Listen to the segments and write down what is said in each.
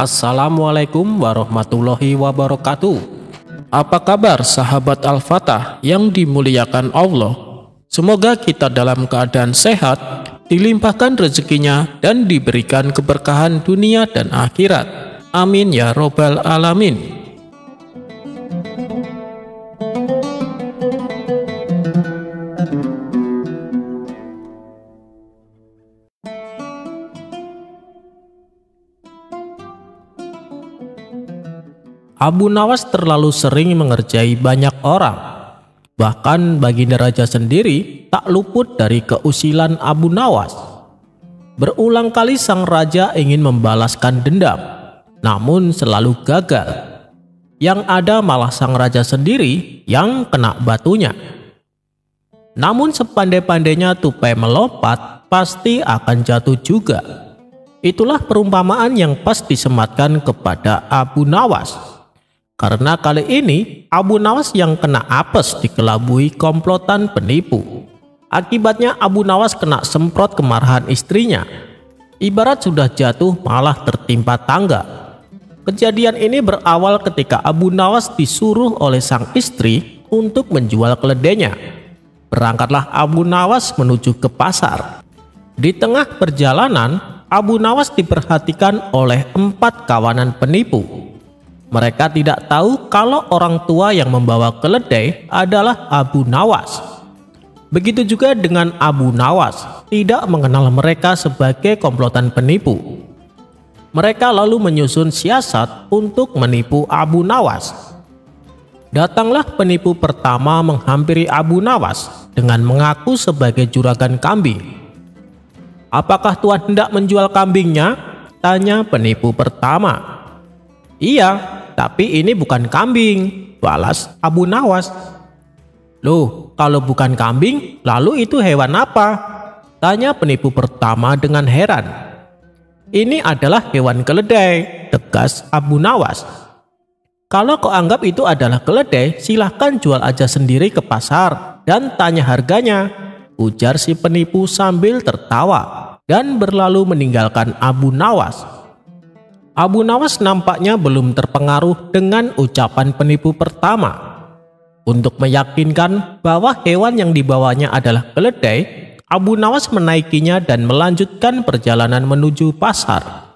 Assalamualaikum warahmatullahi wabarakatuh. Apa kabar sahabat Al-Fatah yang dimuliakan Allah? Semoga kita dalam keadaan sehat, dilimpahkan rezekinya dan diberikan keberkahan dunia dan akhirat. Amin ya robbal alamin. Abu Nawas terlalu sering mengerjai banyak orang. Bahkan baginda raja sendiri tak luput dari keusilan Abu Nawas. Berulang kali sang raja ingin membalaskan dendam, namun selalu gagal. Yang ada malah sang raja sendiri yang kena batunya. Namun sepandai-pandainya tupai melompat, pasti akan jatuh juga. Itulah perumpamaan yang pas disematkan kepada Abu Nawas. Karena kali ini Abu Nawas yang kena apes dikelabui komplotan penipu. Akibatnya Abu Nawas kena semprot kemarahan istrinya. Ibarat sudah jatuh malah tertimpa tangga. Kejadian ini berawal ketika Abu Nawas disuruh oleh sang istri untuk menjual keledainya. Berangkatlah Abu Nawas menuju ke pasar. Di tengah perjalanan, Abu Nawas diperhatikan oleh 4 kawanan penipu. Mereka tidak tahu kalau orang tua yang membawa keledai adalah Abu Nawas. Begitu juga dengan Abu Nawas, tidak mengenal mereka sebagai komplotan penipu. Mereka lalu menyusun siasat untuk menipu Abu Nawas. Datanglah penipu pertama menghampiri Abu Nawas dengan mengaku sebagai juragan kambing. "Apakah Tuan hendak menjual kambingnya?" tanya penipu pertama. "Iya, tapi ini bukan kambing," balas Abu Nawas. "Loh, kalau bukan kambing, lalu itu hewan apa?" tanya penipu pertama dengan heran. "Ini adalah hewan keledai," tegas Abu Nawas. "Kalau kau anggap itu adalah keledai, silahkan jual aja sendiri ke pasar dan tanya harganya," ujar si penipu sambil tertawa dan berlalu meninggalkan Abu Nawas. Abu Nawas nampaknya belum terpengaruh dengan ucapan penipu pertama. Untuk meyakinkan bahwa hewan yang dibawanya adalah keledai, Abu Nawas menaikinya dan melanjutkan perjalanan menuju pasar.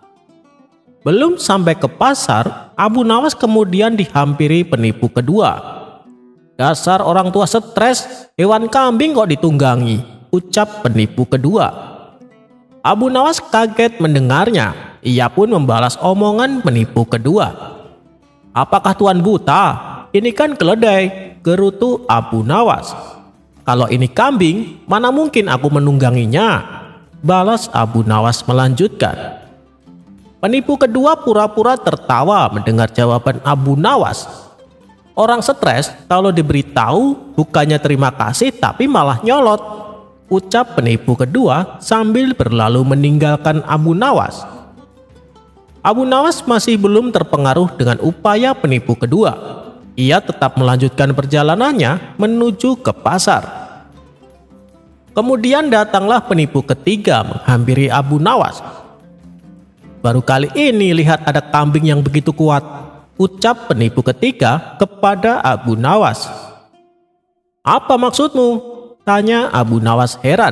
Belum sampai ke pasar, Abu Nawas kemudian dihampiri penipu kedua. "Dasar orang tua stres, hewan kambing kok ditunggangi," ucap penipu kedua. Abu Nawas kaget mendengarnya. Ia pun membalas omongan penipu kedua. "Apakah Tuan buta? Ini kan keledai," gerutu Abu Nawas. "Kalau ini kambing, mana mungkin aku menungganginya," balas Abu Nawas melanjutkan. Penipu kedua pura-pura tertawa mendengar jawaban Abu Nawas. Orang stres kalau diberitahu bukannya terima kasih tapi malah nyolot, ucap penipu kedua sambil berlalu meninggalkan Abu Nawas. Abu Nawas masih belum terpengaruh dengan upaya penipu kedua. Ia tetap melanjutkan perjalanannya menuju ke pasar. Kemudian datanglah penipu ketiga menghampiri Abu Nawas. "Baru kali ini lihat ada kambing yang begitu kuat," ucap penipu ketiga kepada Abu Nawas. "Apa maksudmu?" tanya Abu Nawas heran.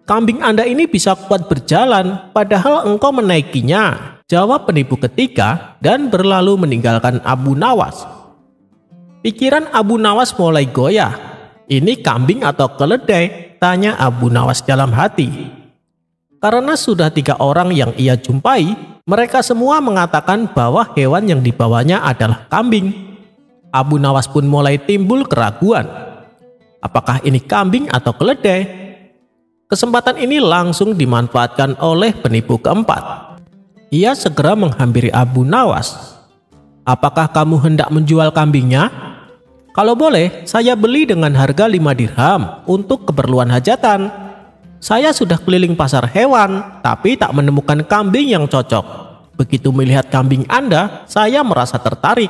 "Kambing Anda ini bisa kuat berjalan, padahal engkau menaikinya," jawab penipu ketiga dan berlalu meninggalkan Abu Nawas. Pikiran Abu Nawas mulai goyah. "Ini kambing atau keledai?" tanya Abu Nawas dalam hati. Karena sudah 3 orang yang ia jumpai, mereka semua mengatakan bahwa hewan yang dibawanya adalah kambing. Abu Nawas pun mulai timbul keraguan. Apakah ini kambing atau keledai? Kesempatan ini langsung dimanfaatkan oleh penipu keempat. Ia segera menghampiri Abu Nawas. "Apakah kamu hendak menjual kambingnya? Kalau boleh, saya beli dengan harga 5 dirham untuk keperluan hajatan. Saya sudah keliling pasar hewan, tapi tak menemukan kambing yang cocok. Begitu melihat kambing Anda, saya merasa tertarik,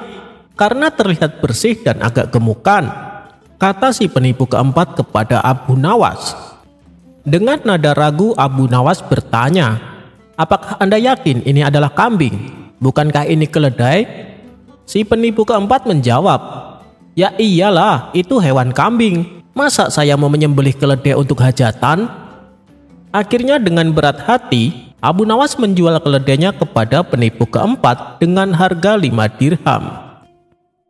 karena terlihat bersih dan agak gemukan," kata si penipu keempat kepada Abu Nawas. Dengan nada ragu Abu Nawas bertanya, Apakah Anda yakin ini adalah kambing? Bukankah ini keledai? Si penipu keempat menjawab, ya iyalah, itu hewan kambing. Masa saya mau menyembelih keledai untuk hajatan? Akhirnya dengan berat hati, Abu Nawas menjual keledainya kepada penipu keempat dengan harga 5 dirham.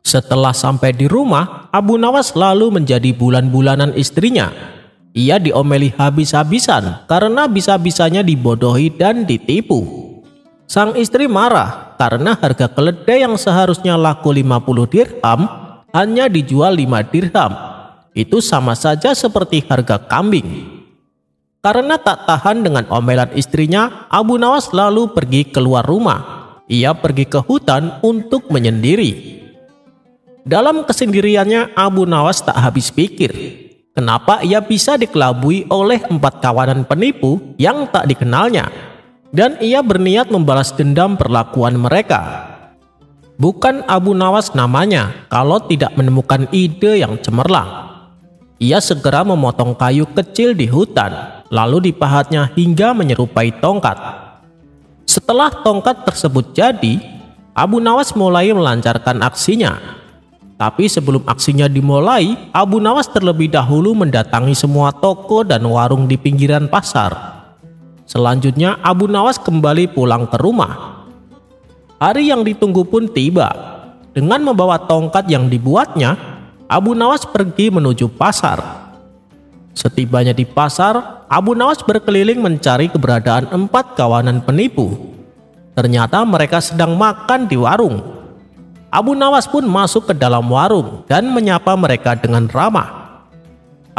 Setelah sampai di rumah, Abu Nawas lalu menjadi bulan-bulanan istrinya. Ia diomeli habis-habisan karena bisa-bisanya dibodohi dan ditipu. Sang istri marah karena harga keledai yang seharusnya laku 50 dirham hanya dijual 5 dirham. Itu sama saja seperti harga kambing. Karena tak tahan dengan omelan istrinya, Abu Nawas lalu pergi keluar rumah. Ia pergi ke hutan untuk menyendiri. Dalam kesendiriannya, Abu Nawas tak habis pikir, kenapa ia bisa dikelabui oleh 4 kawanan penipu yang tak dikenalnya. Dan ia berniat membalas dendam perlakuan mereka. Bukan Abu Nawas namanya kalau tidak menemukan ide yang cemerlang. Ia segera memotong kayu kecil di hutan, lalu dipahatnya hingga menyerupai tongkat. Setelah tongkat tersebut jadi, Abu Nawas mulai melancarkan aksinya. Tapi sebelum aksinya dimulai, Abu Nawas terlebih dahulu mendatangi semua toko dan warung di pinggiran pasar. Selanjutnya Abu Nawas kembali pulang ke rumah. Hari yang ditunggu pun tiba. Dengan membawa tongkat yang dibuatnya, Abu Nawas pergi menuju pasar. Setibanya di pasar, Abu Nawas berkeliling mencari keberadaan 4 kawanan penipu. Ternyata mereka sedang makan di warung. Abu Nawas pun masuk ke dalam warung dan menyapa mereka dengan ramah.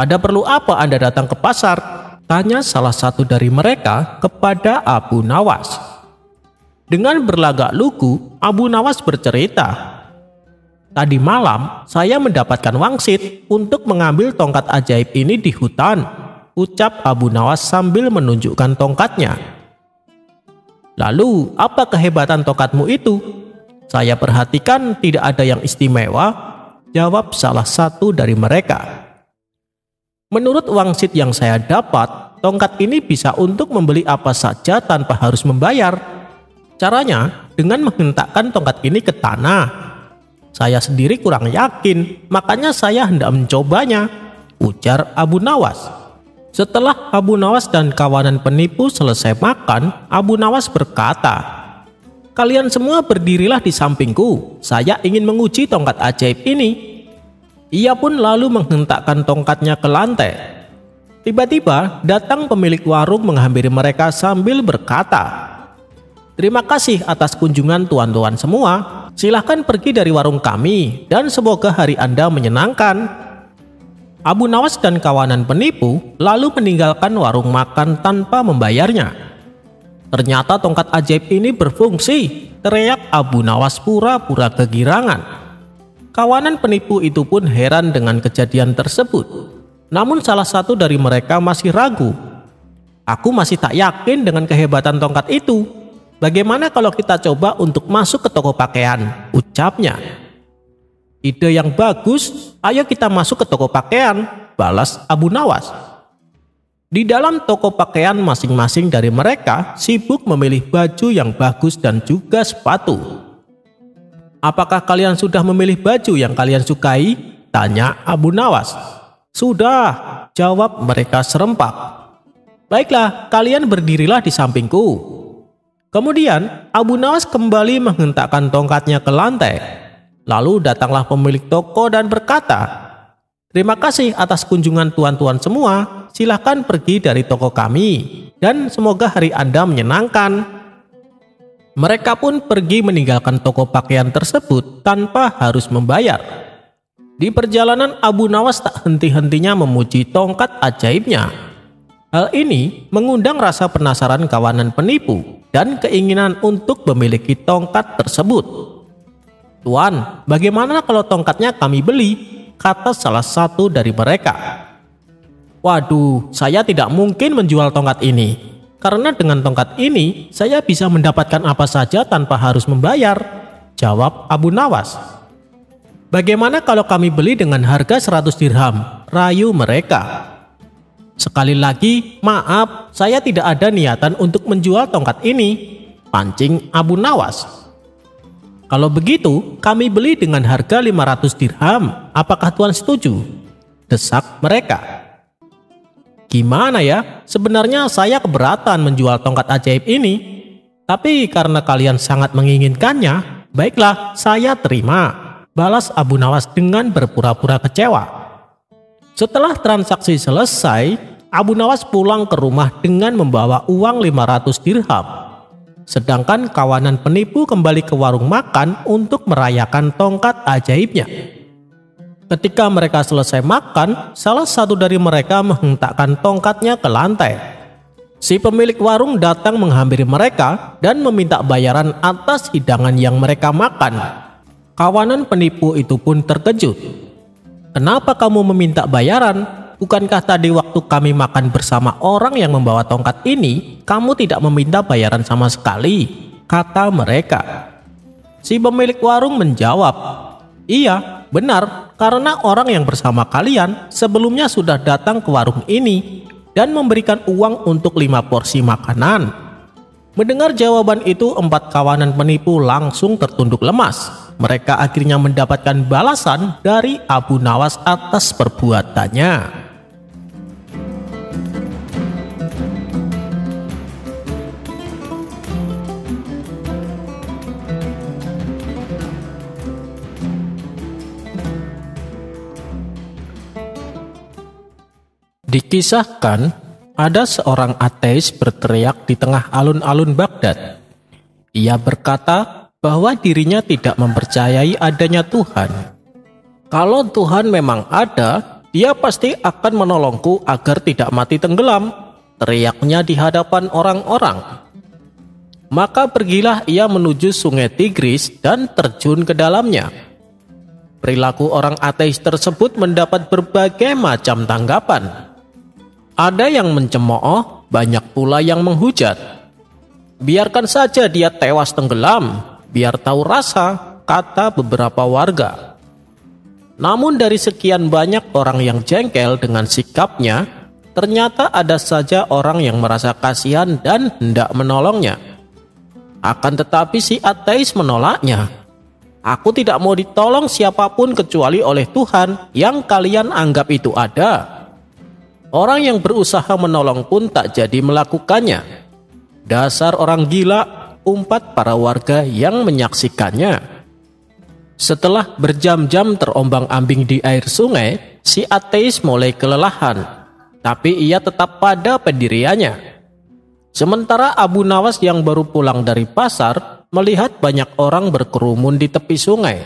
"Ada perlu apa Anda datang ke pasar?" tanya salah satu dari mereka kepada Abu Nawas. Dengan berlagak lugu, Abu Nawas bercerita, "Tadi malam saya mendapatkan wangsit untuk mengambil tongkat ajaib ini di hutan," ucap Abu Nawas sambil menunjukkan tongkatnya. "Lalu apa kehebatan tongkatmu itu? Saya perhatikan tidak ada yang istimewa," jawab salah satu dari mereka. "Menurut wangsit yang saya dapat, tongkat ini bisa untuk membeli apa saja tanpa harus membayar. Caranya dengan menghentakkan tongkat ini ke tanah. Saya sendiri kurang yakin, makanya saya hendak mencobanya," ujar Abu Nawas. Setelah Abu Nawas dan kawanan penipu selesai makan, Abu Nawas berkata, "Kalian semua berdirilah di sampingku, saya ingin menguji tongkat ajaib ini." Ia pun lalu menghentakkan tongkatnya ke lantai. Tiba-tiba datang pemilik warung menghampiri mereka sambil berkata, "Terima kasih atas kunjungan tuan-tuan semua. Silahkan pergi dari warung kami dan semoga hari Anda menyenangkan." Abu Nawas dan kawanan penipu lalu meninggalkan warung makan tanpa membayarnya. "Ternyata tongkat ajaib ini berfungsi," teriak Abu Nawas pura-pura kegirangan. Kawanan penipu itu pun heran dengan kejadian tersebut. Namun salah satu dari mereka masih ragu. "Aku masih tak yakin dengan kehebatan tongkat itu. Bagaimana kalau kita coba untuk masuk ke toko pakaian?" ucapnya. "Ide yang bagus, ayo kita masuk ke toko pakaian," balas Abu Nawas. Di dalam toko pakaian masing-masing dari mereka sibuk memilih baju yang bagus dan juga sepatu. "Apakah kalian sudah memilih baju yang kalian sukai?" tanya Abu Nawas. "Sudah," jawab mereka serempak. "Baiklah, kalian berdirilah di sampingku." Kemudian Abu Nawas kembali menghentakkan tongkatnya ke lantai. Lalu datanglah pemilik toko dan berkata, "Terima kasih atas kunjungan tuan-tuan semua. Silahkan pergi dari toko kami dan semoga hari Anda menyenangkan." Mereka pun pergi meninggalkan toko pakaian tersebut tanpa harus membayar. Di perjalanan Abu Nawas tak henti-hentinya memuji tongkat ajaibnya. Hal ini mengundang rasa penasaran kawanan penipu dan keinginan untuk memiliki tongkat tersebut. "Tuan, bagaimana kalau tongkatnya kami beli?" kata salah satu dari mereka. "Waduh, saya tidak mungkin menjual tongkat ini. Karena dengan tongkat ini, saya bisa mendapatkan apa saja tanpa harus membayar," jawab Abu Nawas. "Bagaimana kalau kami beli dengan harga 100 dirham?" rayu mereka. "Sekali lagi, maaf, saya tidak ada niatan untuk menjual tongkat ini," pancing Abu Nawas. "Kalau begitu, kami beli dengan harga 500 dirham. Apakah Tuan setuju?" desak mereka. "Gimana ya, sebenarnya saya keberatan menjual tongkat ajaib ini. Tapi karena kalian sangat menginginkannya, baiklah, saya terima," balas Abu Nawas dengan berpura-pura kecewa. Setelah transaksi selesai, Abu Nawas pulang ke rumah dengan membawa uang 500 dirham. Sedangkan kawanan penipu kembali ke warung makan untuk merayakan tongkat ajaibnya. Ketika mereka selesai makan, salah satu dari mereka menghentakkan tongkatnya ke lantai. Si pemilik warung datang menghampiri mereka dan meminta bayaran atas hidangan yang mereka makan. Kawanan penipu itu pun terkejut. "Kenapa kamu meminta bayaran? Bukankah tadi waktu kami makan bersama orang yang membawa tongkat ini, kamu tidak meminta bayaran sama sekali?" kata mereka. Si pemilik warung menjawab, "Iya, benar, karena orang yang bersama kalian sebelumnya sudah datang ke warung ini dan memberikan uang untuk 5 porsi makanan." Mendengar jawaban itu, 4 kawanan penipu langsung tertunduk lemas. Mereka akhirnya mendapatkan balasan dari Abu Nawas atas perbuatannya. Dikisahkan, ada seorang ateis berteriak di tengah alun-alun Baghdad. Ia berkata bahwa dirinya tidak mempercayai adanya Tuhan. "Kalau Tuhan memang ada, Dia pasti akan menolongku agar tidak mati tenggelam," teriaknya di hadapan orang-orang. Maka pergilah ia menuju sungai Tigris dan terjun ke dalamnya. Perilaku orang ateis tersebut mendapat berbagai macam tanggapan. Ada yang mencemooh, banyak pula yang menghujat. "Biarkan saja dia tewas tenggelam, biar tahu rasa," kata beberapa warga. Namun dari sekian banyak orang yang jengkel dengan sikapnya, ternyata ada saja orang yang merasa kasihan dan hendak menolongnya. Akan tetapi si ateis menolaknya. "Aku tidak mau ditolong siapapun kecuali oleh Tuhan yang kalian anggap itu ada." Orang yang berusaha menolong pun tak jadi melakukannya. "Dasar orang gila," umpat para warga yang menyaksikannya. Setelah berjam-jam terombang-ambing di air sungai, si ateis mulai kelelahan, tapi ia tetap pada pendiriannya. Sementara Abu Nawas yang baru pulang dari pasar melihat banyak orang berkerumun di tepi sungai.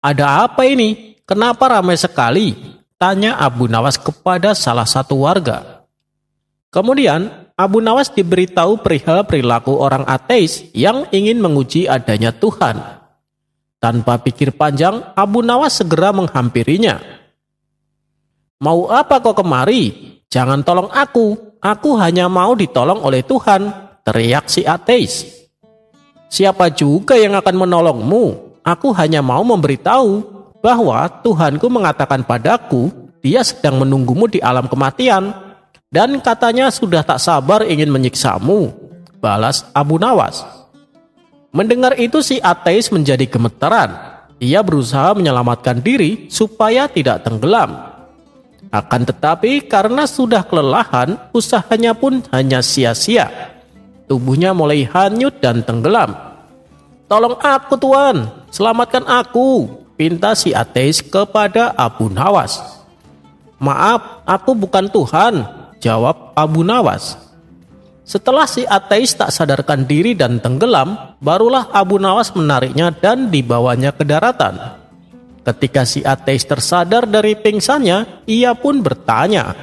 "Ada apa ini? Kenapa ramai sekali?" tanya Abu Nawas kepada salah satu warga. Kemudian Abu Nawas diberitahu perihal perilaku orang ateis yang ingin menguji adanya Tuhan. Tanpa pikir panjang, Abu Nawas segera menghampirinya. "Mau apa kau kemari? Jangan tolong aku hanya mau ditolong oleh Tuhan," teriak si ateis. "Siapa juga yang akan menolongmu? Aku hanya mau memberitahu bahwa Tuhanku mengatakan padaku, Dia sedang menunggumu di alam kematian, dan katanya sudah tak sabar ingin menyiksamu," balas Abu Nawas. Mendengar itu si ateis menjadi gemetaran. Ia berusaha menyelamatkan diri supaya tidak tenggelam. Akan tetapi karena sudah kelelahan, usahanya pun hanya sia-sia. Tubuhnya mulai hanyut dan tenggelam. "Tolong aku Tuan, selamatkan aku," pinta si ateis kepada Abu Nawas. "Maaf, aku bukan Tuhan," jawab Abu Nawas. Setelah si ateis tak sadarkan diri dan tenggelam, barulah Abu Nawas menariknya dan dibawanya ke daratan. Ketika si ateis tersadar dari pingsannya, ia pun bertanya,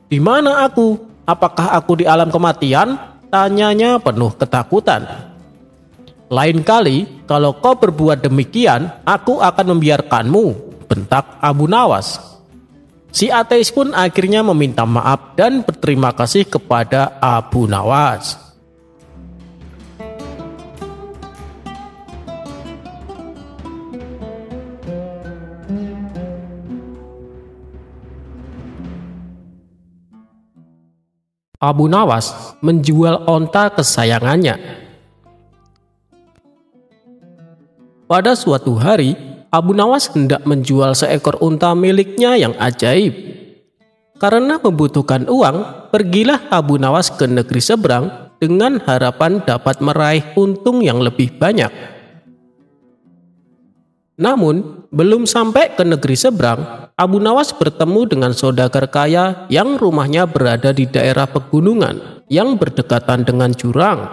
"Di mana aku? Apakah aku di alam kematian?" tanyanya penuh ketakutan. "Lain kali, kalau kau berbuat demikian, aku akan membiarkanmu," bentak Abu Nawas. Si ateis pun akhirnya meminta maaf dan berterima kasih kepada Abu Nawas. Abu Nawas menjual onta kesayangannya. Pada suatu hari, Abu Nawas hendak menjual seekor unta miliknya yang ajaib. Karena membutuhkan uang, pergilah Abu Nawas ke negeri seberang dengan harapan dapat meraih untung yang lebih banyak. Namun, belum sampai ke negeri seberang, Abu Nawas bertemu dengan saudagar kaya yang rumahnya berada di daerah pegunungan yang berdekatan dengan jurang.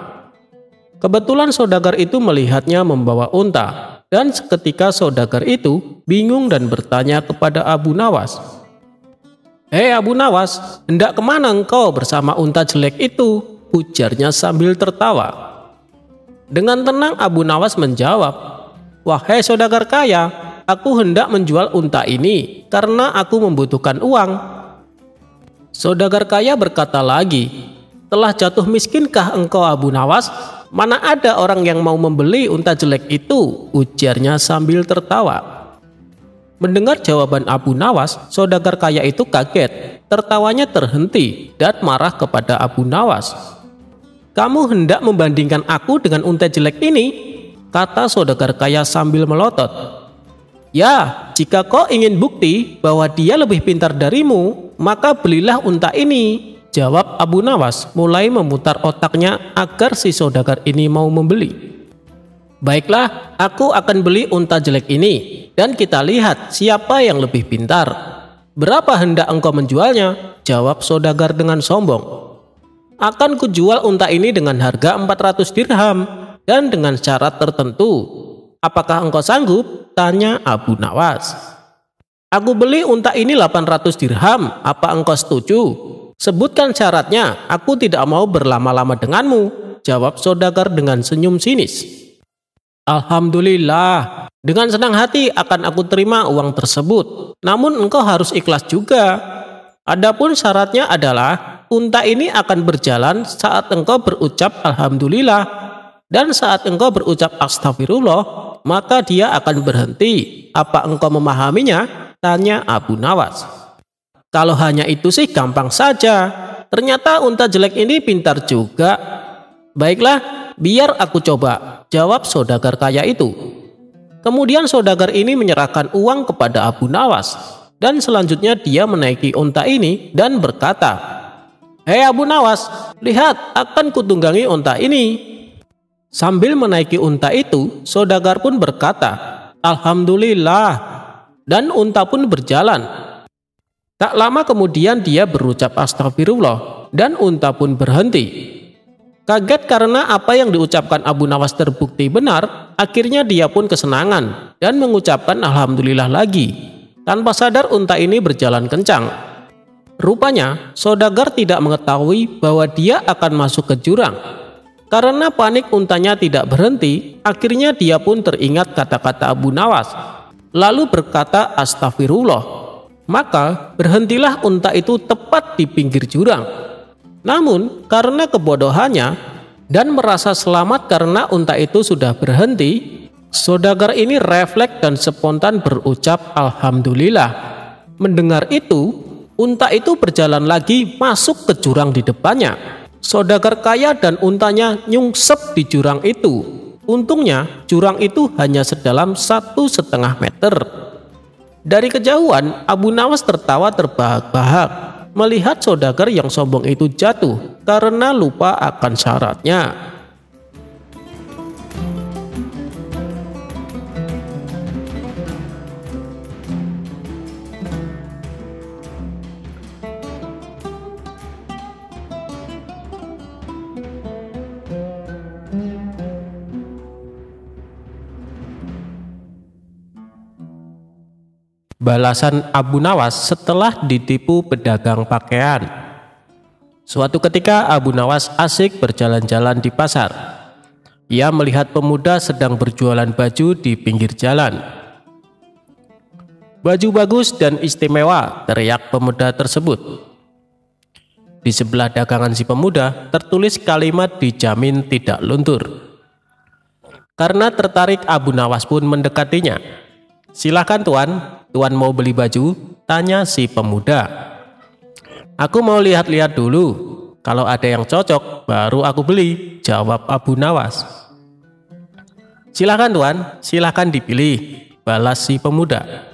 Kebetulan saudagar itu melihatnya membawa unta, dan seketika saudagar itu bingung dan bertanya kepada Abu Nawas, "Hei Abu Nawas, hendak kemana engkau bersama unta jelek itu?" ujarnya sambil tertawa. Dengan tenang Abu Nawas menjawab, "Wahai saudagar kaya, aku hendak menjual unta ini karena aku membutuhkan uang." Saudagar kaya berkata lagi, "Telah jatuh miskinkah engkau Abu Nawas? Mana ada orang yang mau membeli unta jelek itu?" ujarnya sambil tertawa. Mendengar jawaban Abu Nawas, saudagar kaya itu kaget, tertawanya terhenti dan marah kepada Abu Nawas. "Kamu hendak membandingkan aku dengan unta jelek ini?" kata saudagar kaya sambil melotot. "Ya, jika kau ingin bukti bahwa dia lebih pintar darimu, maka belilah unta ini," jawab Abu Nawas mulai memutar otaknya agar si saudagar ini mau membeli. "Baiklah, aku akan beli unta jelek ini dan kita lihat siapa yang lebih pintar. Berapa hendak engkau menjualnya?" jawab saudagar dengan sombong. "Akan kujual unta ini dengan harga 400 dirham dan dengan syarat tertentu. Apakah engkau sanggup?" tanya Abu Nawas. "Aku beli unta ini 800 dirham, apa engkau setuju? Sebutkan syaratnya, aku tidak mau berlama-lama denganmu," jawab saudagar dengan senyum sinis. "Alhamdulillah, dengan senang hati akan aku terima uang tersebut. Namun engkau harus ikhlas juga. Adapun syaratnya adalah unta ini akan berjalan saat engkau berucap Alhamdulillah. Dan saat engkau berucap Astagfirullah, maka dia akan berhenti. Apa engkau memahaminya?" tanya Abu Nawas. "Kalau hanya itu sih gampang saja. Ternyata unta jelek ini pintar juga." "Baiklah, biar aku coba," jawab saudagar kaya itu. Kemudian saudagar ini menyerahkan uang kepada Abu Nawas, dan selanjutnya dia menaiki unta ini dan berkata, "Hei Abu Nawas, lihat, akan kutunggangi unta ini." Sambil menaiki unta itu, saudagar pun berkata, "Alhamdulillah," dan unta pun berjalan. Tak lama kemudian dia berucap Astagfirullah dan unta pun berhenti. Kaget karena apa yang diucapkan Abu Nawas terbukti benar, akhirnya dia pun kesenangan dan mengucapkan Alhamdulillah lagi. Tanpa sadar unta ini berjalan kencang. Rupanya saudagar tidak mengetahui bahwa dia akan masuk ke jurang. Karena panik untanya tidak berhenti, akhirnya dia pun teringat kata-kata Abu Nawas, lalu berkata Astagfirullah. Maka berhentilah unta itu tepat di pinggir jurang. Namun karena kebodohannya dan merasa selamat karena unta itu sudah berhenti, saudagar ini refleks dan spontan berucap Alhamdulillah. Mendengar itu, unta itu berjalan lagi masuk ke jurang di depannya. Saudagar kaya dan untanya nyungsep di jurang itu. Untungnya jurang itu hanya sedalam 1,5 meter. Dari kejauhan Abu Nawas tertawa terbahak-bahak melihat saudagar yang sombong itu jatuh karena lupa akan syaratnya. Balasan Abu Nawas setelah ditipu pedagang pakaian. Suatu ketika Abu Nawas asik berjalan-jalan di pasar. Ia melihat pemuda sedang berjualan baju di pinggir jalan. "Baju bagus dan istimewa," teriak pemuda tersebut. Di sebelah dagangan si pemuda tertulis kalimat dijamin tidak luntur. Karena tertarik, Abu Nawas pun mendekatinya. "Silakan tuan, tuan mau beli baju?" tanya si pemuda. "Aku mau lihat-lihat dulu," Kalau ada yang cocok, baru aku beli, jawab Abu Nawas. Silahkan tuan, silahkan dipilih, balas si pemuda.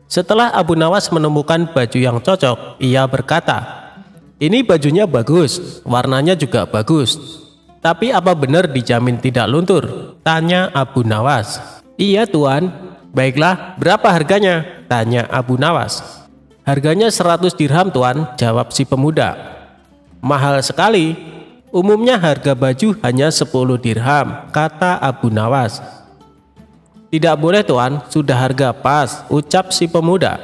Setelah Abu Nawas menemukan baju yang cocok, ia berkata, "Ini bajunya bagus, warnanya juga bagus. Tapi apa benar dijamin tidak luntur?" tanya Abu Nawas. "Iya tuan." "Baiklah, berapa harganya?" tanya Abu Nawas. "Harganya 100 dirham tuan," jawab si pemuda. "Mahal sekali. Umumnya harga baju hanya 10 dirham," kata Abu Nawas. "Tidak boleh tuan, sudah harga pas," ucap si pemuda.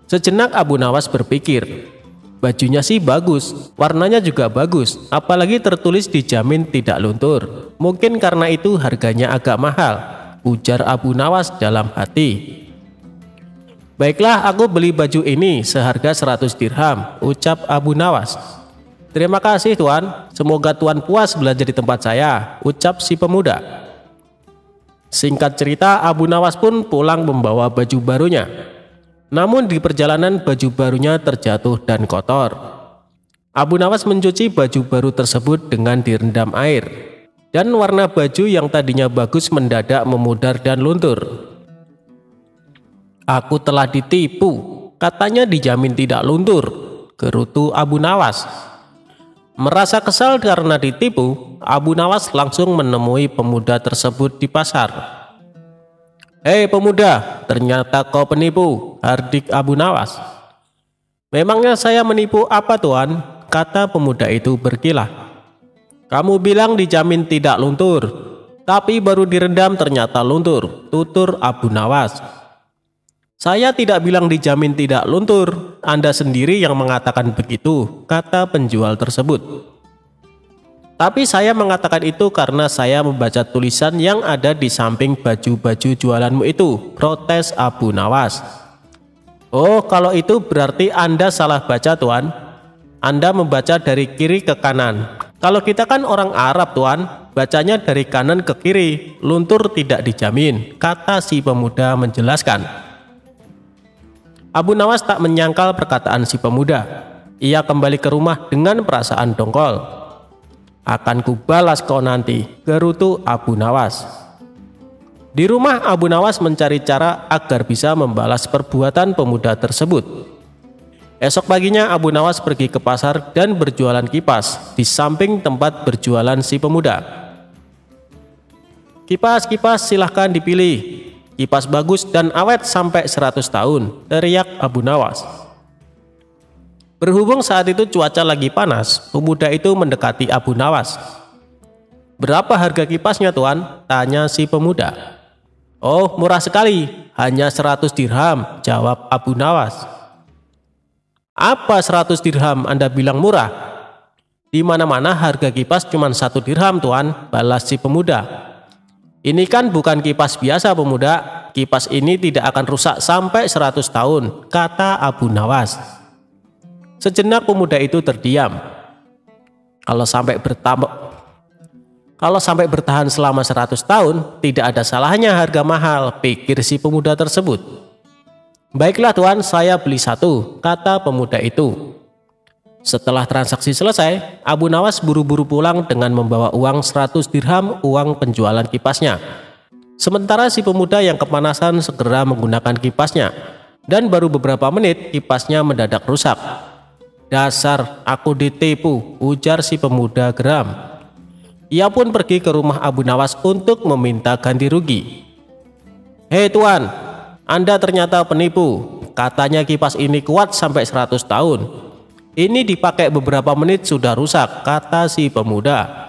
Sejenak Abu Nawas berpikir, bajunya sih bagus, warnanya juga bagus, apalagi tertulis dijamin tidak luntur. Mungkin karena itu harganya agak mahal, ujar Abu Nawas dalam hati. "Baiklah, aku beli baju ini seharga 100 dirham," ucap Abu Nawas. "Terima kasih tuan, semoga tuan puas belajar di tempat saya," ucap si pemuda. Singkat cerita, Abu Nawas pun pulang membawa baju barunya. Namun di perjalanan baju barunya terjatuh dan kotor. Abu Nawas mencuci baju baru tersebut dengan direndam air, dan warna baju yang tadinya bagus mendadak memudar dan luntur. "Aku telah ditipu, katanya dijamin tidak luntur," gerutu Abu Nawas. Merasa kesal karena ditipu, Abu Nawas langsung menemui pemuda tersebut di pasar. "Hei pemuda, ternyata kau penipu," hardik Abu Nawas. "Memangnya saya menipu apa tuan?" kata pemuda itu berkilah. "Kamu bilang dijamin tidak luntur, tapi baru direndam ternyata luntur," tutur Abu Nawas. "Saya tidak bilang dijamin tidak luntur, Anda sendiri yang mengatakan begitu," kata penjual tersebut. "Tapi saya mengatakan itu karena saya membaca tulisan yang ada di samping baju-baju jualanmu itu," protes Abu Nawas. "Oh, kalau itu berarti Anda salah baca tuan. Anda membaca dari kiri ke kanan. Kalau kita kan orang Arab tuan, bacanya dari kanan ke kiri, luntur tidak dijamin," kata si pemuda menjelaskan. Abu Nawas tak menyangkal perkataan si pemuda. Ia kembali ke rumah dengan perasaan dongkol. "Akan kubalas kau nanti," gerutu Abu Nawas. Di rumah, Abu Nawas mencari cara agar bisa membalas perbuatan pemuda tersebut. Esok paginya Abu Nawas pergi ke pasar dan berjualan kipas di samping tempat berjualan si pemuda. "Kipas, silahkan dipilih. Kipas bagus dan awet sampai 100 tahun, teriak Abu Nawas. Berhubung saat itu cuaca lagi panas, pemuda itu mendekati Abu Nawas. "Berapa harga kipasnya tuan?" tanya si pemuda. "Oh, murah sekali, hanya 100 dirham, jawab Abu Nawas. "Apa 100 dirham Anda bilang murah?" "Di mana-mana harga kipas cuma 1 dirham tuan," balas si pemuda. "Ini kan bukan kipas biasa pemuda, kipas ini tidak akan rusak sampai 100 tahun, kata Abu Nawas. Sejenak pemuda itu terdiam. Kalau sampai bertahan selama 100 tahun, tidak ada salahnya harga mahal, pikir si pemuda tersebut. "Baiklah tuan, saya beli 1, kata pemuda itu. Setelah transaksi selesai, Abu Nawas buru-buru pulang dengan membawa uang 100 dirham, uang penjualan kipasnya. Sementara si pemuda yang kepanasan segera menggunakan kipasnya, dan baru beberapa menit kipasnya mendadak rusak. "Dasar, aku ditipu," ujar si pemuda geram. Ia pun pergi ke rumah Abu Nawas untuk meminta ganti rugi. "Hei tuan, Anda ternyata penipu. Katanya kipas ini kuat sampai 100 tahun. Ini dipakai beberapa menit sudah rusak," kata si pemuda.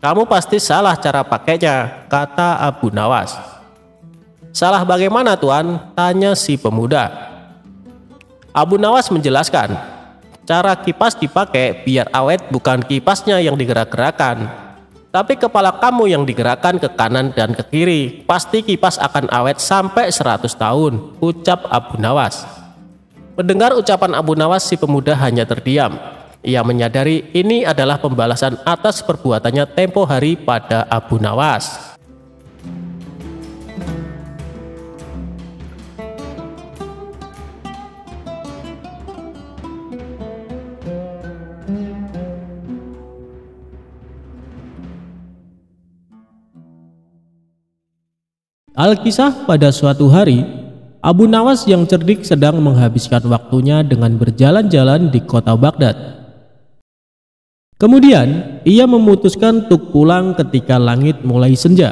"Kamu pasti salah cara pakainya," kata Abu Nawas. "Salah bagaimana tuan?" tanya si pemuda. Abu Nawas menjelaskan, cara kipas dipakai biar awet bukan kipasnya yang digerak-gerakan, tapi kepala kamu yang digerakkan ke kanan dan ke kiri. Pasti kipas akan awet sampai 100 tahun, ucap Abu Nawas. Mendengar ucapan Abu Nawas, si pemuda hanya terdiam. Ia menyadari ini adalah pembalasan atas perbuatannya tempo hari pada Abu Nawas. Alkisah pada suatu hari, Abu Nawas yang cerdik sedang menghabiskan waktunya dengan berjalan-jalan di kota Baghdad. Kemudian ia memutuskan untuk pulang ketika langit mulai senja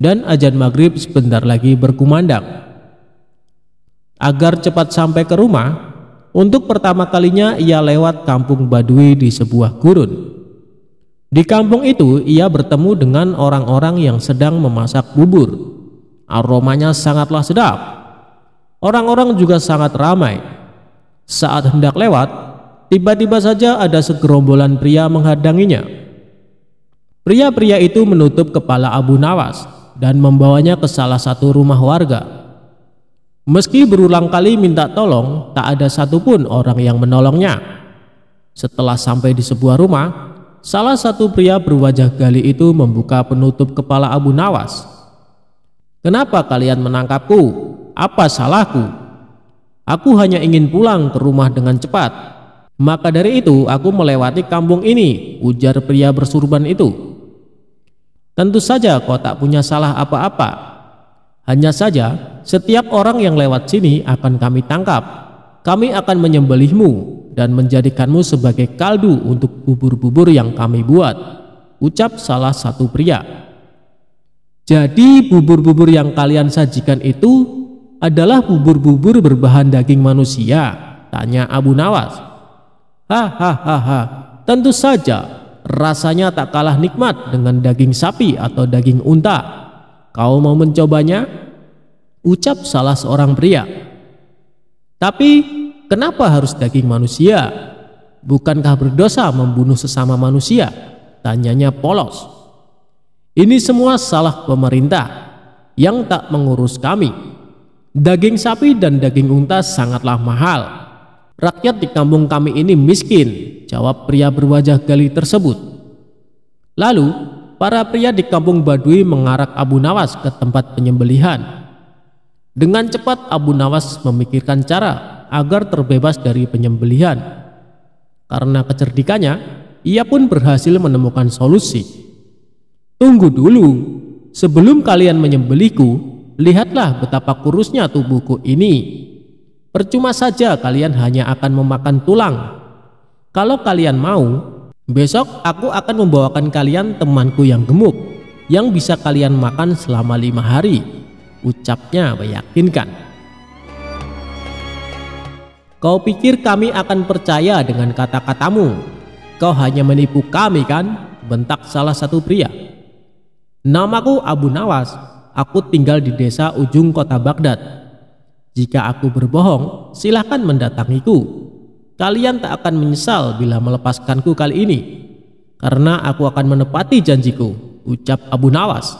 dan azan maghrib sebentar lagi berkumandang. Agar cepat sampai ke rumah, untuk pertama kalinya ia lewat kampung Badui di sebuah gurun. Di kampung itu ia bertemu dengan orang-orang yang sedang memasak bubur. Aromanya sangatlah sedap. Orang-orang juga sangat ramai. Saat hendak lewat, tiba-tiba saja ada segerombolan pria menghadanginya. Pria-pria itu menutup kepala Abu Nawas dan membawanya ke salah satu rumah warga. Meski berulang kali minta tolong, tak ada satupun orang yang menolongnya. Setelah sampai di sebuah rumah, salah satu pria berwajah gali itu membuka penutup kepala Abu Nawas. "Kenapa kalian menangkapku? Apa salahku? Aku hanya ingin pulang ke rumah dengan cepat. Maka dari itu aku melewati kampung ini," ujar pria bersurban itu. "Tentu saja kau tak punya salah apa-apa. Hanya saja setiap orang yang lewat sini akan kami tangkap. Kami akan menyembelihmu dan menjadikanmu sebagai kaldu untuk bubur-bubur yang kami buat," ucap salah satu pria. "Jadi bubur-bubur yang kalian sajikan itu adalah bubur-bubur berbahan daging manusia?" tanya Abu Nawas. "Hahaha, tentu saja. Rasanya tak kalah nikmat dengan daging sapi atau daging unta. Kau mau mencobanya?" ucap salah seorang pria. "Tapi kenapa harus daging manusia? Bukankah berdosa membunuh sesama manusia?" tanyanya polos. "Ini semua salah pemerintah yang tak mengurus kami. Daging sapi dan daging unta sangatlah mahal. Rakyat di kampung kami ini miskin," jawab pria berwajah gali tersebut. Lalu para pria di kampung Badui mengarak Abu Nawas ke tempat penyembelihan. Dengan cepat Abu Nawas memikirkan cara agar terbebas dari penyembelihan. Karena kecerdikannya, ia pun berhasil menemukan solusi. "Tunggu dulu, sebelum kalian menyembelihku, lihatlah betapa kurusnya tubuhku ini. Percuma saja kalian hanya akan memakan tulang. Kalau kalian mau, besok aku akan membawakan kalian temanku yang gemuk, yang bisa kalian makan selama 5 hari, ucapnya meyakinkan. "Kau pikir kami akan percaya dengan kata-katamu? Kau hanya menipu kami kan?" bentak salah satu pria. "Namaku Abu Nawas, aku tinggal di desa ujung kota Baghdad. Jika aku berbohong, silahkan mendatangiku. Kalian tak akan menyesal bila melepaskanku kali ini, karena aku akan menepati janjiku," ucap Abu Nawas.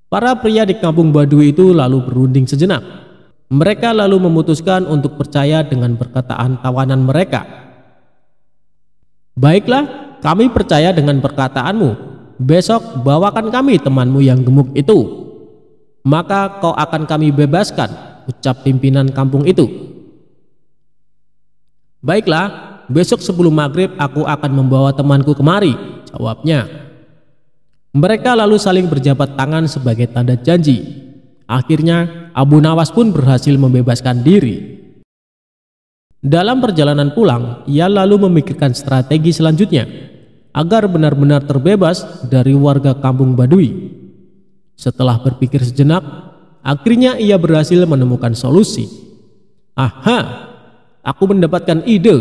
Para pria di kampung Badui itu lalu berunding sejenak. Mereka lalu memutuskan untuk percaya dengan perkataan tawanan mereka. "Baiklah, kami percaya dengan perkataanmu. Besok bawakan kami temanmu yang gemuk itu. Maka kau akan kami bebaskan," ucap pimpinan kampung itu. "Baiklah, besok sebelum maghrib aku akan membawa temanku kemari," jawabnya. Mereka lalu saling berjabat tangan sebagai tanda janji. Akhirnya Abu Nawas pun berhasil membebaskan diri. Dalam perjalanan pulang, ia lalu memikirkan strategi selanjutnya agar benar-benar terbebas dari warga kampung Badui. Setelah berpikir sejenak, akhirnya ia berhasil menemukan solusi. "Aha, aku mendapatkan ide.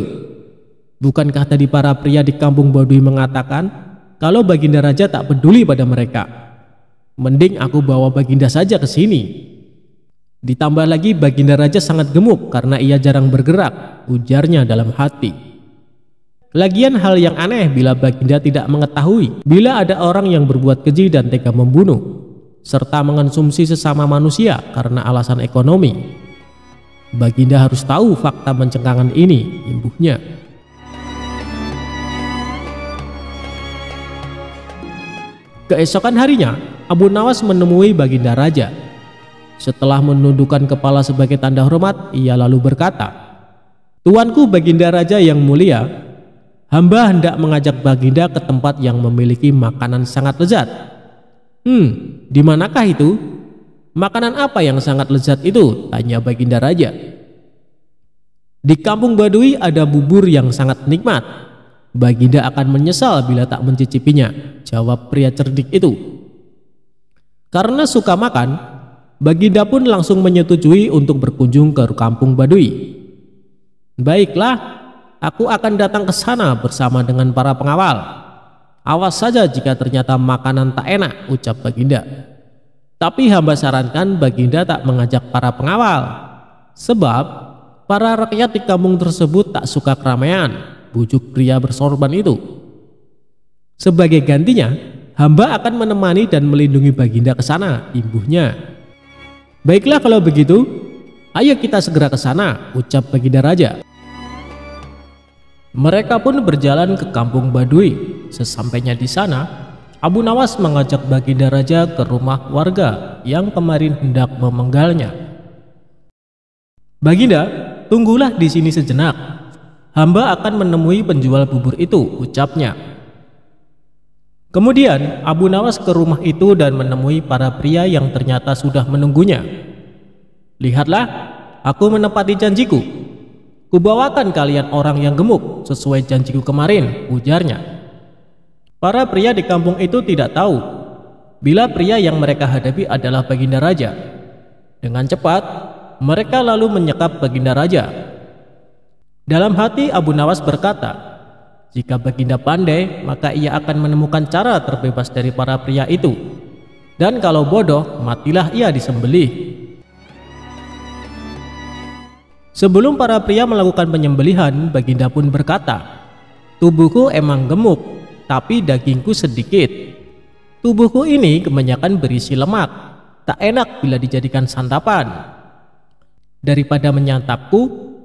Bukankah tadi para pria di kampung Badui mengatakan kalau Baginda Raja tak peduli pada mereka? Mending aku bawa Baginda saja ke sini. Ditambah lagi Baginda Raja sangat gemuk karena ia jarang bergerak," ujarnya dalam hati. Lagian hal yang aneh bila Baginda tidak mengetahui bila ada orang yang berbuat keji dan tega membunuh, serta mengonsumsi sesama manusia karena alasan ekonomi. Baginda harus tahu fakta mencengangkan ini, imbuhnya. Keesokan harinya, Abu Nawas menemui Baginda Raja. Setelah menundukkan kepala sebagai tanda hormat, ia lalu berkata, "Tuanku Baginda Raja yang mulia, hamba hendak mengajak Baginda ke tempat yang memiliki makanan sangat lezat." Di manakah itu?" "Makanan apa yang sangat lezat itu?" tanya Baginda Raja. "Di kampung Baduy ada bubur yang sangat nikmat. Baginda akan menyesal bila tak mencicipinya," jawab pria cerdik itu. Karena suka makan, Baginda pun langsung menyetujui untuk berkunjung ke kampung Baduy. "Baiklah, aku akan datang ke sana bersama dengan para pengawal. Awas saja jika ternyata makanan tak enak," ucap Baginda. Tapi hamba sarankan Baginda tak mengajak para pengawal, sebab para rakyat di kampung tersebut tak suka keramaian, bujuk pria bersorban itu. "Sebagai gantinya, hamba akan menemani dan melindungi Baginda ke sana," imbuhnya. "Baiklah kalau begitu, ayo kita segera ke sana," ucap Baginda Raja. Mereka pun berjalan ke kampung Baduy. Sesampainya di sana, Abu Nawas mengajak Baginda Raja ke rumah warga yang kemarin hendak memenggalnya. "Baginda, tunggulah di sini sejenak. Hamba akan menemui penjual bubur itu," ucapnya. Kemudian Abu Nawas ke rumah itu dan menemui para pria yang ternyata sudah menunggunya. "Lihatlah, aku menepati janjiku. Kubawakan kalian orang yang gemuk sesuai janjiku kemarin," ujarnya. Para pria di kampung itu tidak tahu bila pria yang mereka hadapi adalah Baginda Raja. Dengan cepat, mereka lalu menyekap Baginda Raja. Dalam hati Abu Nawas berkata, jika Baginda pandai, maka ia akan menemukan cara terbebas dari para pria itu. Dan kalau bodoh, matilah ia disembelih. Sebelum para pria melakukan penyembelihan, Baginda pun berkata, "Tubuhku emang gemuk, tapi dagingku sedikit. Tubuhku ini kebanyakan berisi lemak, tak enak bila dijadikan santapan. Daripada menyantapku,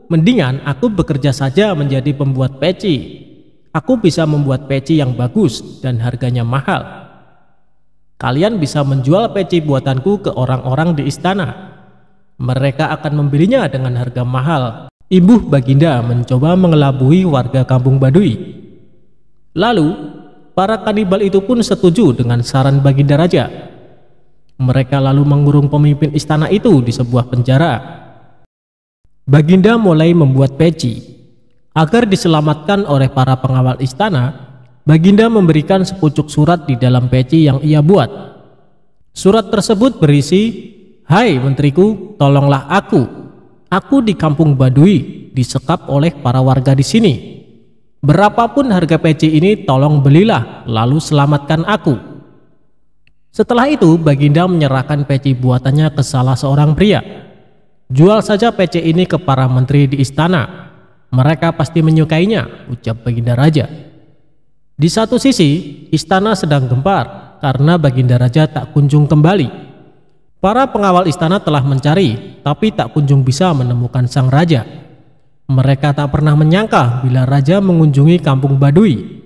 mendingan aku bekerja saja menjadi pembuat peci. Aku bisa membuat peci yang bagus dan harganya mahal. Kalian bisa menjual peci buatanku ke orang-orang di istana. Mereka akan membelinya dengan harga mahal." Imbuh Baginda mencoba mengelabui warga kampung Baduy. Lalu para kanibal itu pun setuju dengan saran Baginda Raja. Mereka lalu mengurung pemimpin istana itu di sebuah penjara. Baginda mulai membuat peci. Agar diselamatkan oleh para pengawal istana, Baginda memberikan sepucuk surat di dalam peci yang ia buat. Surat tersebut berisi, "Hai menteriku, tolonglah aku. Aku di kampung Baduy disekap oleh para warga di sini. Berapapun harga peci ini, tolong belilah, lalu selamatkan aku." Setelah itu, Baginda menyerahkan peci buatannya ke salah seorang pria. "Jual saja peci ini ke para menteri di istana. Mereka pasti menyukainya," ucap Baginda Raja. Di satu sisi, istana sedang gempar karena Baginda Raja tak kunjung kembali. Para pengawal istana telah mencari, tapi tak kunjung bisa menemukan sang raja. Mereka tak pernah menyangka bila raja mengunjungi kampung Baduy.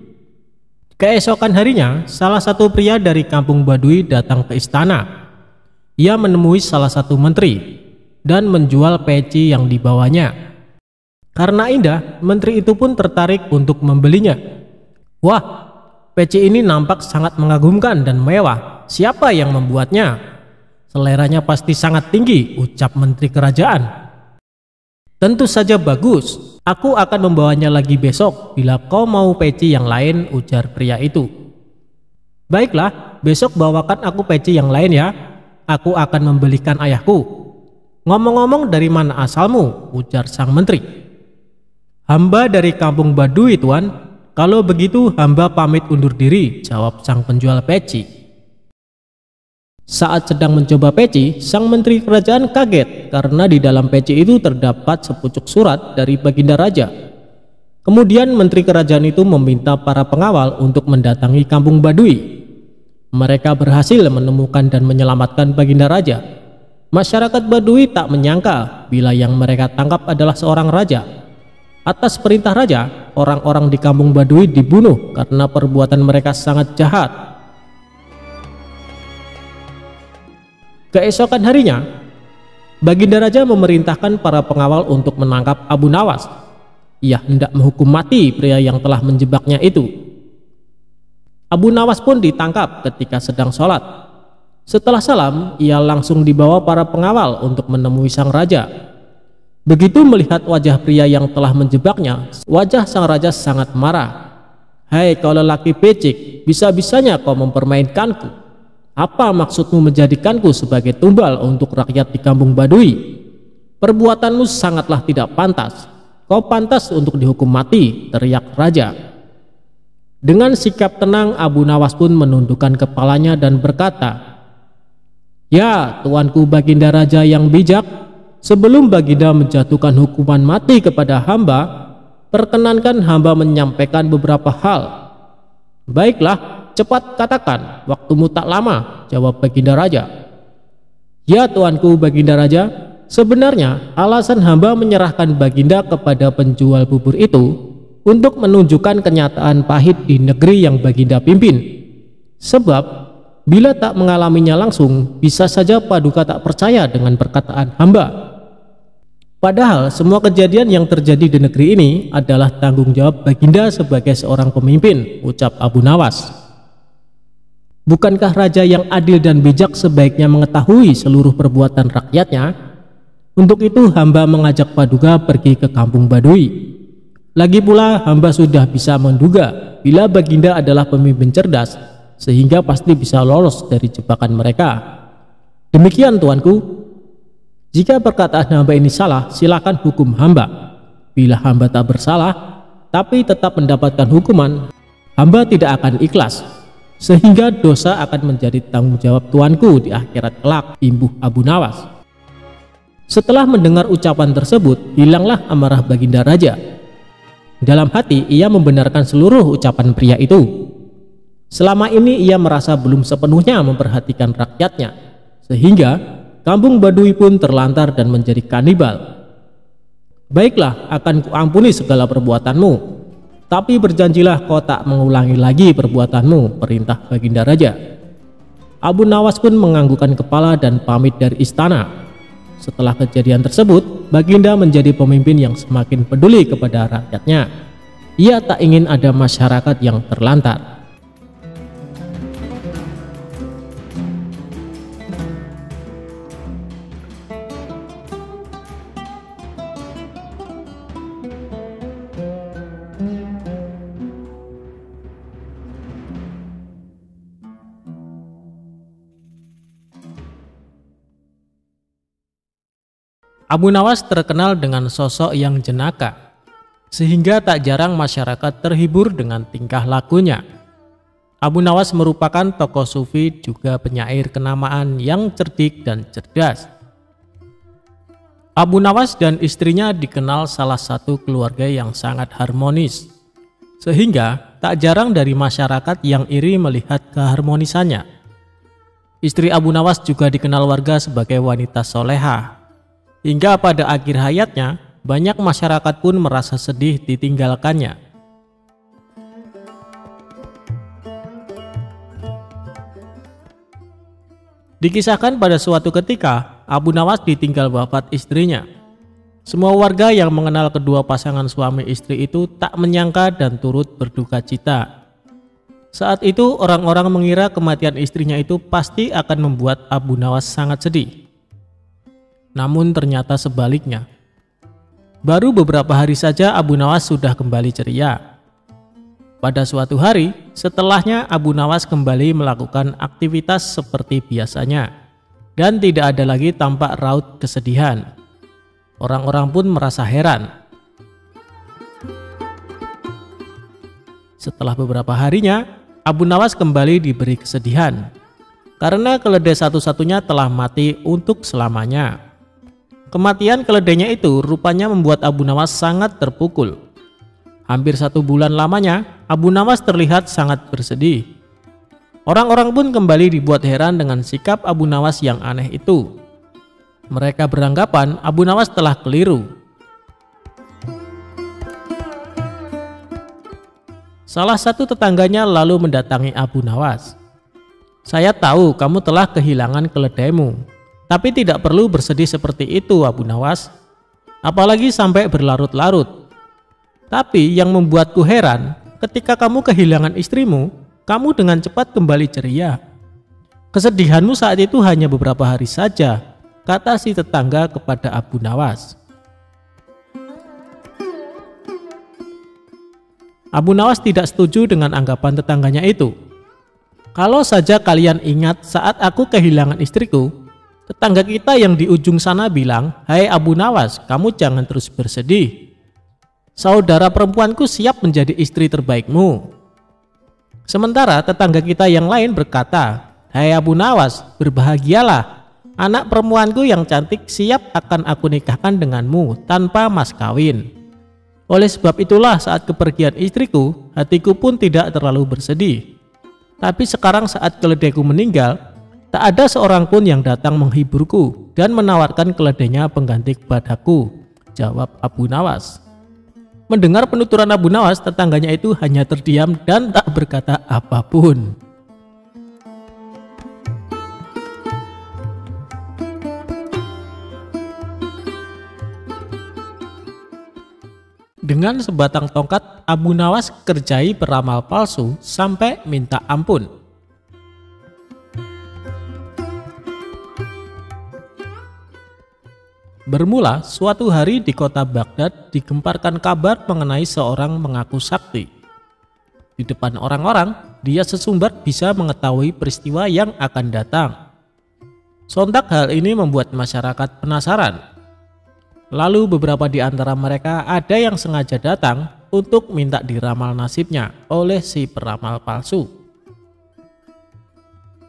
Keesokan harinya, salah satu pria dari kampung Baduy datang ke istana. Ia menemui salah satu menteri dan menjual peci yang dibawanya. Karena indah, menteri itu pun tertarik untuk membelinya. "Wah, peci ini nampak sangat mengagumkan dan mewah. Siapa yang membuatnya? Seleranya pasti sangat tinggi," ucap menteri kerajaan. "Tentu saja bagus. Aku akan membawanya lagi besok bila kau mau peci yang lain," ujar pria itu. "Baiklah, besok bawakan aku peci yang lain ya. Aku akan membelikan ayahku." "Ngomong-ngomong, dari mana asalmu?" ujar sang menteri. "Hamba dari kampung Baduy, Tuan. Kalau begitu hamba pamit undur diri," jawab sang penjual peci. Saat sedang mencoba peci, sang menteri kerajaan kaget karena di dalam peci itu terdapat sepucuk surat dari Baginda Raja. Kemudian menteri kerajaan itu meminta para pengawal untuk mendatangi kampung Baduy. Mereka berhasil menemukan dan menyelamatkan Baginda Raja. Masyarakat Baduy tak menyangka bila yang mereka tangkap adalah seorang raja. Atas perintah raja, orang-orang di kampung Baduy dibunuh karena perbuatan mereka sangat jahat. Keesokan harinya, Baginda Raja memerintahkan para pengawal untuk menangkap Abu Nawas. Ia hendak menghukum mati pria yang telah menjebaknya itu. Abu Nawas pun ditangkap ketika sedang sholat. Setelah salam, ia langsung dibawa para pengawal untuk menemui sang raja. Begitu melihat wajah pria yang telah menjebaknya, wajah sang raja sangat marah. "Hai kau lelaki becik, bisa-bisanya kau mempermainkanku. Apa maksudmu menjadikanku sebagai tumbal untuk rakyat di kampung Baduy? Perbuatanmu sangatlah tidak pantas. Kau pantas untuk dihukum mati," teriak raja. Dengan sikap tenang, Abu Nawas pun menundukkan kepalanya dan berkata, "Ya, tuanku Baginda Raja yang bijak, sebelum Baginda menjatuhkan hukuman mati kepada hamba, perkenankan hamba menyampaikan beberapa hal." "Baiklah, cepat katakan, waktumu tak lama," jawab Baginda Raja. "Ya tuanku Baginda Raja, sebenarnya alasan hamba menyerahkan Baginda kepada penjual bubur itu untuk menunjukkan kenyataan pahit di negeri yang Baginda pimpin. Sebab bila tak mengalaminya langsung, bisa saja Paduka tak percaya dengan perkataan hamba. Padahal semua kejadian yang terjadi di negeri ini adalah tanggung jawab Baginda sebagai seorang pemimpin," ucap Abu Nawas. "Bukankah raja yang adil dan bijak sebaiknya mengetahui seluruh perbuatan rakyatnya? Untuk itu hamba mengajak Paduka pergi ke kampung Baduy. Lagi pula hamba sudah bisa menduga bila Baginda adalah pemimpin cerdas, sehingga pasti bisa lolos dari jebakan mereka. Demikian tuanku. Jika perkataan hamba ini salah, silakan hukum hamba. Bila hamba tak bersalah tapi tetap mendapatkan hukuman, hamba tidak akan ikhlas, sehingga dosa akan menjadi tanggung jawab tuanku di akhirat kelak," imbuh Abu Nawas. Setelah mendengar ucapan tersebut, hilanglah amarah Baginda Raja. Dalam hati ia membenarkan seluruh ucapan pria itu. Selama ini ia merasa belum sepenuhnya memperhatikan rakyatnya, sehingga kampung Baduy pun terlantar dan menjadi kanibal. "Baiklah, akan kuampuni segala perbuatanmu, tapi berjanjilah kau tak mengulangi lagi perbuatanmu," perintah Baginda Raja. Abu Nawas pun menganggukkan kepala dan pamit dari istana. Setelah kejadian tersebut, Baginda menjadi pemimpin yang semakin peduli kepada rakyatnya. Ia tak ingin ada masyarakat yang terlantar. Abu Nawas terkenal dengan sosok yang jenaka, sehingga tak jarang masyarakat terhibur dengan tingkah lakunya. Abu Nawas merupakan tokoh sufi juga penyair kenamaan yang cerdik dan cerdas. Abu Nawas dan istrinya dikenal salah satu keluarga yang sangat harmonis, sehingga tak jarang dari masyarakat yang iri melihat keharmonisannya. Istri Abu Nawas juga dikenal warga sebagai wanita solehah. Hingga pada akhir hayatnya, banyak masyarakat pun merasa sedih ditinggalkannya. Dikisahkan pada suatu ketika, Abu Nawas ditinggal wafat istrinya. Semua warga yang mengenal kedua pasangan suami istri itu tak menyangka dan turut berduka cita. Saat itu orang-orang mengira kematian istrinya itu pasti akan membuat Abu Nawas sangat sedih. Namun ternyata sebaliknya. Baru beberapa hari saja Abu Nawas sudah kembali ceria. Pada suatu hari, setelahnya Abu Nawas kembali melakukan aktivitas seperti biasanya, dan tidak ada lagi tampak raut kesedihan. Orang-orang pun merasa heran. Setelah beberapa harinya, Abu Nawas kembali diberi kesedihan, karena keledai satu-satunya telah mati untuk selamanya. Kematian keledainya itu rupanya membuat Abu Nawas sangat terpukul. Hampir 1 bulan lamanya, Abu Nawas terlihat sangat bersedih. Orang-orang pun kembali dibuat heran dengan sikap Abu Nawas yang aneh itu. Mereka beranggapan Abu Nawas telah keliru. Salah satu tetangganya lalu mendatangi Abu Nawas. "Saya tahu kamu telah kehilangan keledaimu, tapi tidak perlu bersedih seperti itu Abu Nawas, apalagi sampai berlarut-larut. Tapi yang membuatku heran, ketika kamu kehilangan istrimu, kamu dengan cepat kembali ceria. Kesedihanmu saat itu hanya beberapa hari saja, kata si tetangga kepada Abu Nawas. Abu Nawas tidak setuju dengan anggapan tetangganya itu. Kalau saja kalian ingat saat aku kehilangan istriku, tetangga kita yang di ujung sana bilang, "Hai Abu Nawas, kamu jangan terus bersedih. Saudara perempuanku siap menjadi istri terbaikmu." Sementara tetangga kita yang lain berkata, "Hai Abu Nawas, berbahagialah. Anak perempuanku yang cantik siap akan aku nikahkan denganmu tanpa mas kawin. Oleh sebab itulah saat kepergian istriku, hatiku pun tidak terlalu bersedih. Tapi sekarang saat keledaiku meninggal, tak ada seorang pun yang datang menghiburku dan menawarkan keledainya pengganti kepadaku," jawab Abu Nawas. Mendengar penuturan Abu Nawas, tetangganya itu hanya terdiam dan tak berkata apapun. Dengan sebatang tongkat, Abu Nawas kerjai peramal palsu sampai minta ampun. Bermula, suatu hari di kota Baghdad digemparkan kabar mengenai seorang mengaku sakti. Di depan orang-orang, dia sesumbar bisa mengetahui peristiwa yang akan datang. Sontak hal ini membuat masyarakat penasaran. Lalu beberapa di antara mereka ada yang sengaja datang untuk minta diramal nasibnya oleh si peramal palsu.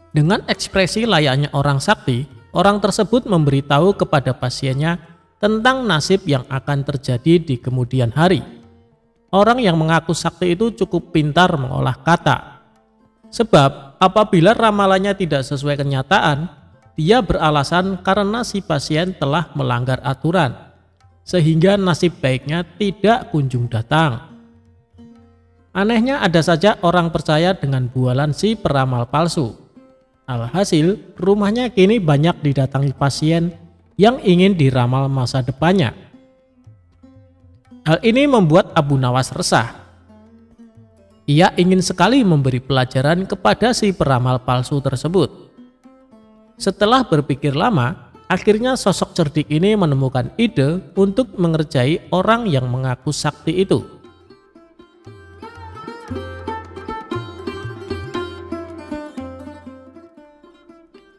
Dengan ekspresi layaknya orang sakti, orang tersebut memberitahu kepada pasiennya tentang nasib yang akan terjadi di kemudian hari. Orang yang mengaku sakti itu cukup pintar mengolah kata. Sebab apabila ramalannya tidak sesuai kenyataan, dia beralasan karena si pasien telah melanggar aturan, sehingga nasib baiknya tidak kunjung datang. Anehnya ada saja orang percaya dengan bualan si peramal palsu. Alhasil, rumahnya kini banyak didatangi pasien yang ingin diramal masa depannya. Hal ini membuat Abu Nawas resah. Ia ingin sekali memberi pelajaran kepada si peramal palsu tersebut. Setelah berpikir lama, akhirnya sosok cerdik ini menemukan ide untuk mengerjai orang yang mengaku sakti itu.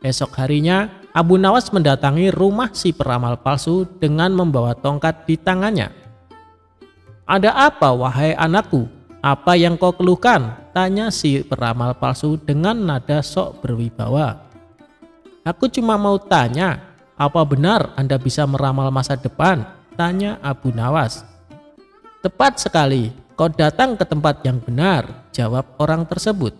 Esok harinya, Abu Nawas mendatangi rumah si peramal palsu dengan membawa tongkat di tangannya. "Ada apa, wahai anakku? Apa yang kau keluhkan?" tanya si peramal palsu dengan nada sok berwibawa. "Aku cuma mau tanya, apa benar Anda bisa meramal masa depan?" tanya Abu Nawas. "Tepat sekali, kau datang ke tempat yang benar," jawab orang tersebut.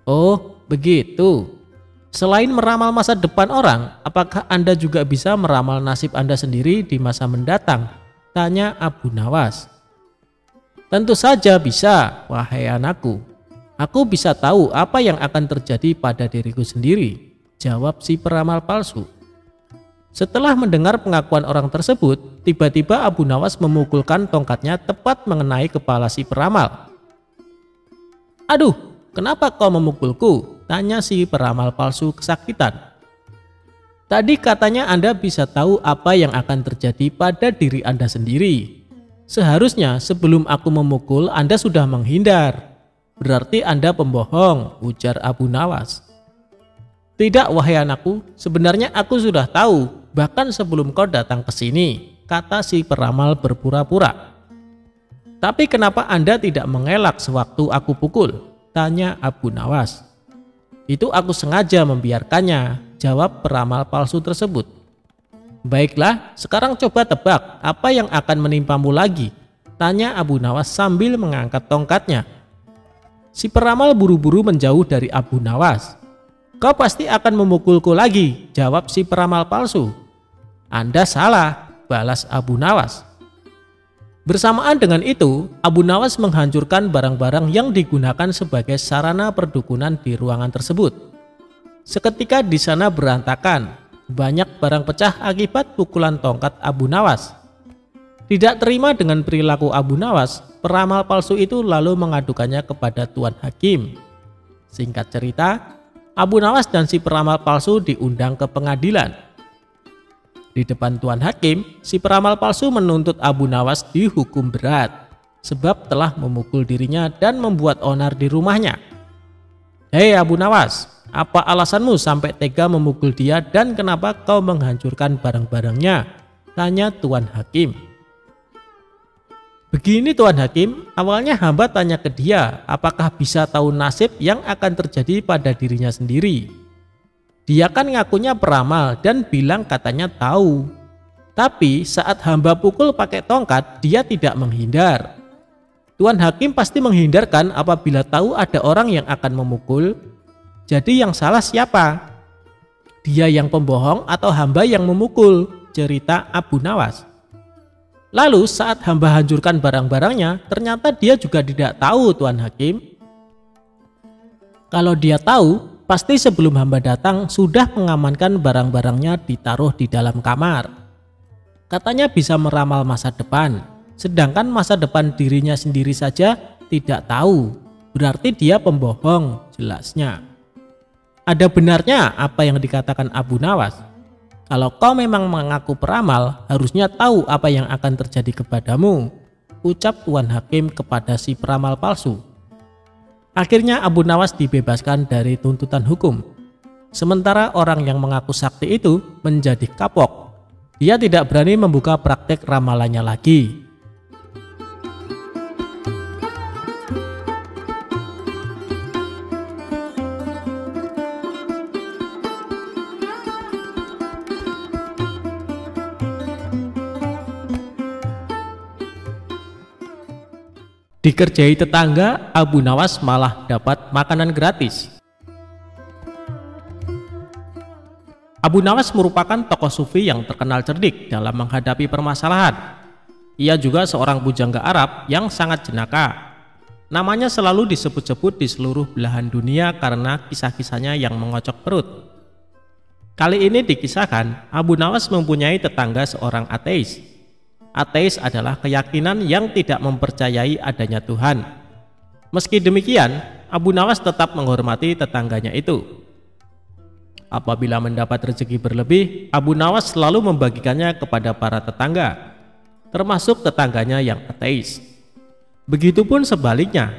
"Oh, begitu. Selain meramal masa depan orang, apakah Anda juga bisa meramal nasib Anda sendiri di masa mendatang?" tanya Abu Nawas. "Tentu saja bisa, wahai anakku. Aku bisa tahu apa yang akan terjadi pada diriku sendiri," jawab si peramal palsu. Setelah mendengar pengakuan orang tersebut, tiba-tiba Abu Nawas memukulkan tongkatnya tepat mengenai kepala si peramal. "Aduh, kenapa kau memukulku?" tanya si peramal palsu kesakitan. "Tadi katanya Anda bisa tahu apa yang akan terjadi pada diri Anda sendiri. Seharusnya sebelum aku memukul Anda sudah menghindar. Berarti Anda pembohong," ujar Abu Nawas. "Tidak, wahai anakku, sebenarnya aku sudah tahu bahkan sebelum kau datang ke sini," kata si peramal berpura-pura. "Tapi kenapa Anda tidak mengelak sewaktu aku pukul?" tanya Abu Nawas. "Itu aku sengaja membiarkannya," jawab peramal palsu tersebut. "Baiklah, sekarang coba tebak apa yang akan menimpamu lagi," tanya Abu Nawas sambil mengangkat tongkatnya. Si peramal buru-buru menjauh dari Abu Nawas. "Kau pasti akan memukulku lagi," jawab si peramal palsu. "Anda salah," balas Abu Nawas. Bersamaan dengan itu, Abu Nawas menghancurkan barang-barang yang digunakan sebagai sarana perdukunan di ruangan tersebut. Seketika di sana berantakan, banyak barang pecah akibat pukulan tongkat Abu Nawas. Tidak terima dengan perilaku Abu Nawas, peramal palsu itu lalu mengadukannya kepada Tuan Hakim. Singkat cerita, Abu Nawas dan si peramal palsu diundang ke pengadilan. Di depan Tuan Hakim, si peramal palsu menuntut Abu Nawas dihukum berat sebab telah memukul dirinya dan membuat onar di rumahnya. "Hei Abu Nawas, apa alasanmu sampai tega memukul dia dan kenapa kau menghancurkan barang-barangnya?" tanya Tuan Hakim. "Begini Tuan Hakim, awalnya hamba tanya ke dia apakah bisa tahu nasib yang akan terjadi pada dirinya sendiri. Dia kan ngakunya peramal dan bilang katanya tahu. Tapi saat hamba pukul pakai tongkat, dia tidak menghindar. Tuan Hakim pasti menghindarkan apabila tahu ada orang yang akan memukul. Jadi yang salah siapa? Dia yang pembohong atau hamba yang memukul?" cerita Abu Nawas. "Lalu saat hamba hancurkan barang-barangnya, ternyata dia juga tidak tahu Tuan Hakim. Kalau dia tahu, pasti sebelum hamba datang sudah mengamankan barang-barangnya ditaruh di dalam kamar. Katanya bisa meramal masa depan, sedangkan masa depan dirinya sendiri saja tidak tahu. Berarti dia pembohong," jelasnya. Ada benarnya apa yang dikatakan Abu Nawas. "Kalau kau memang mengaku peramal, harusnya tahu apa yang akan terjadi kepadamu," ucap Tuan Hakim kepada si peramal palsu. Akhirnya Abu Nawas dibebaskan dari tuntutan hukum. Sementara orang yang mengaku sakti itu menjadi kapok. Dia tidak berani membuka praktek ramalannya lagi. Dikerjai tetangga, Abu Nawas malah dapat makanan gratis. Abu Nawas merupakan tokoh sufi yang terkenal cerdik dalam menghadapi permasalahan. Ia juga seorang pujangga Arab yang sangat jenaka. Namanya selalu disebut-sebut di seluruh belahan dunia karena kisah-kisahnya yang mengocok perut. Kali ini dikisahkan Abu Nawas mempunyai tetangga seorang ateis. Ateis adalah keyakinan yang tidak mempercayai adanya Tuhan. Meski demikian, Abu Nawas tetap menghormati tetangganya itu. Apabila mendapat rezeki berlebih, Abu Nawas selalu membagikannya kepada para tetangga, termasuk tetangganya yang ateis. Begitupun sebaliknya,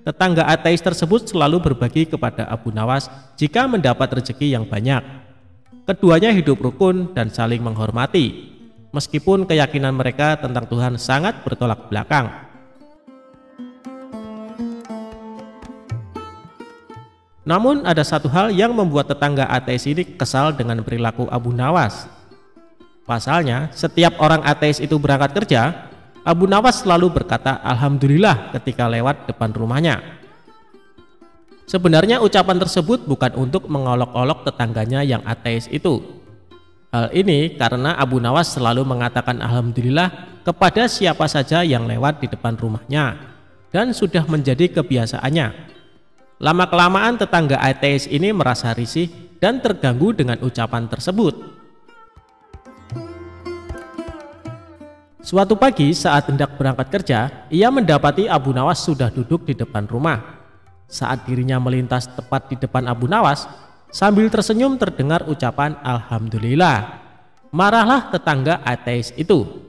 tetangga ateis tersebut selalu berbagi kepada Abu Nawas jika mendapat rezeki yang banyak. Keduanya hidup rukun dan saling menghormati, meskipun keyakinan mereka tentang Tuhan sangat bertolak belakang. Namun ada satu hal yang membuat tetangga ateis ini kesal dengan perilaku Abu Nawas. Pasalnya, setiap orang ateis itu berangkat kerja, Abu Nawas selalu berkata Alhamdulillah ketika lewat depan rumahnya. Sebenarnya ucapan tersebut bukan untuk mengolok-olok tetangganya yang ateis itu. Hal ini karena Abu Nawas selalu mengatakan Alhamdulillah kepada siapa saja yang lewat di depan rumahnya, dan sudah menjadi kebiasaannya. Lama-kelamaan tetangga ateis ini merasa risih dan terganggu dengan ucapan tersebut. Suatu pagi saat hendak berangkat kerja, ia mendapati Abu Nawas sudah duduk di depan rumah. Saat dirinya melintas tepat di depan Abu Nawas, sambil tersenyum terdengar ucapan Alhamdulillah. Marahlah tetangga ateis itu.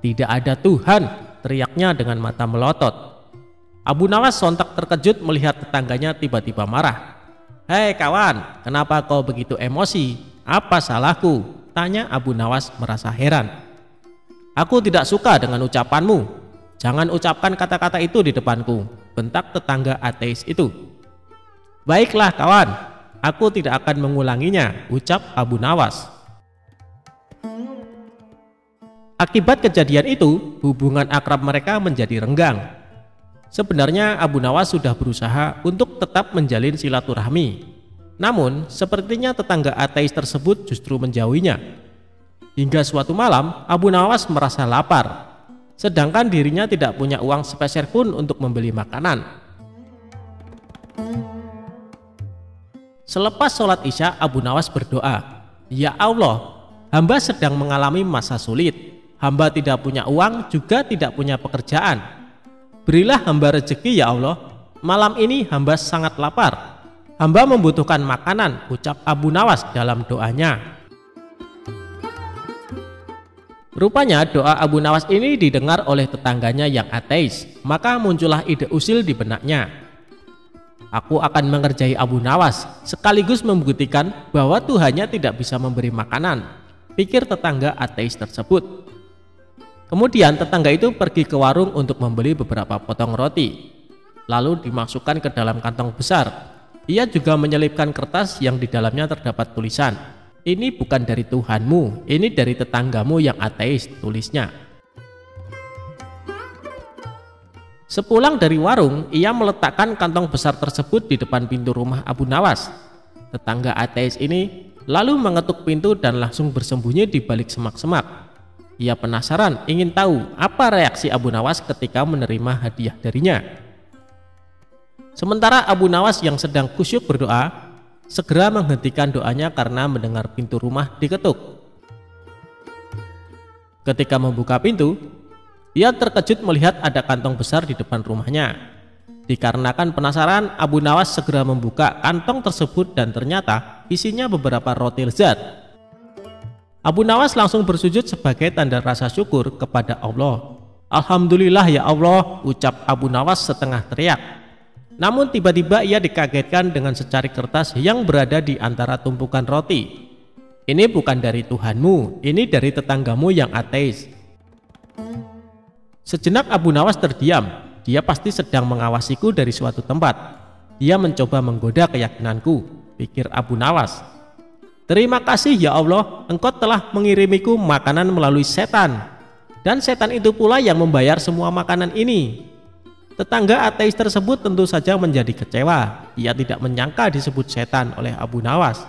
"Tidak ada Tuhan," teriaknya dengan mata melotot. Abu Nawas sontak terkejut melihat tetangganya tiba-tiba marah. "Hei kawan, kenapa kau begitu emosi? Apa salahku?" tanya Abu Nawas merasa heran. "Aku tidak suka dengan ucapanmu. Jangan ucapkan kata-kata itu di depanku," bentak tetangga ateis itu. "Baiklah kawan, aku tidak akan mengulanginya," ucap Abu Nawas. Akibat kejadian itu, hubungan akrab mereka menjadi renggang. Sebenarnya Abu Nawas sudah berusaha untuk tetap menjalin silaturahmi. Namun, sepertinya tetangga ateis tersebut justru menjauhinya. Hingga suatu malam, Abu Nawas merasa lapar, sedangkan dirinya tidak punya uang sepeser pun untuk membeli makanan. Selepas sholat Isya, Abu Nawas berdoa, "Ya Allah, hamba sedang mengalami masa sulit. Hamba tidak punya uang, juga tidak punya pekerjaan. Berilah hamba rezeki ya Allah. Malam ini hamba sangat lapar. "Hamba membutuhkan makanan," ucap Abu Nawas dalam doanya. Rupanya doa Abu Nawas ini didengar oleh tetangganya yang ateis, maka muncullah ide usil di benaknya. "Aku akan mengerjai Abu Nawas, sekaligus membuktikan bahwa Tuhannya tidak bisa memberi makanan," pikir tetangga ateis tersebut. Kemudian tetangga itu pergi ke warung untuk membeli beberapa potong roti, lalu dimasukkan ke dalam kantong besar. Ia juga menyelipkan kertas yang di dalamnya terdapat tulisan, "Ini bukan dari Tuhanmu, ini dari tetanggamu yang ateis," tulisnya. Sepulang dari warung, ia meletakkan kantong besar tersebut di depan pintu rumah Abu Nawas. Tetangga ateis ini lalu mengetuk pintu dan langsung bersembunyi di balik semak-semak. Ia penasaran ingin tahu apa reaksi Abu Nawas ketika menerima hadiah darinya. Sementara Abu Nawas yang sedang khusyuk berdoa, segera menghentikan doanya karena mendengar pintu rumah diketuk. Ketika membuka pintu, ia terkejut melihat ada kantong besar di depan rumahnya. Dikarenakan penasaran, Abu Nawas segera membuka kantong tersebut dan ternyata isinya beberapa roti lezat. Abu Nawas langsung bersujud sebagai tanda rasa syukur kepada Allah. "Alhamdulillah ya Allah," ucap Abu Nawas setengah teriak. Namun tiba-tiba ia dikagetkan dengan secari kertas yang berada di antara tumpukan roti. "Ini bukan dari Tuhanmu, ini dari tetanggamu yang ateis." Sejenak Abu Nawas terdiam. Dia pasti sedang mengawasiku dari suatu tempat. Dia mencoba menggoda keyakinanku, pikir Abu Nawas. "Terima kasih ya Allah, Engkau telah mengirimiku makanan melalui setan. Dan setan itu pula yang membayar semua makanan ini." Tetangga ateis tersebut tentu saja menjadi kecewa. Ia tidak menyangka disebut setan oleh Abu Nawas.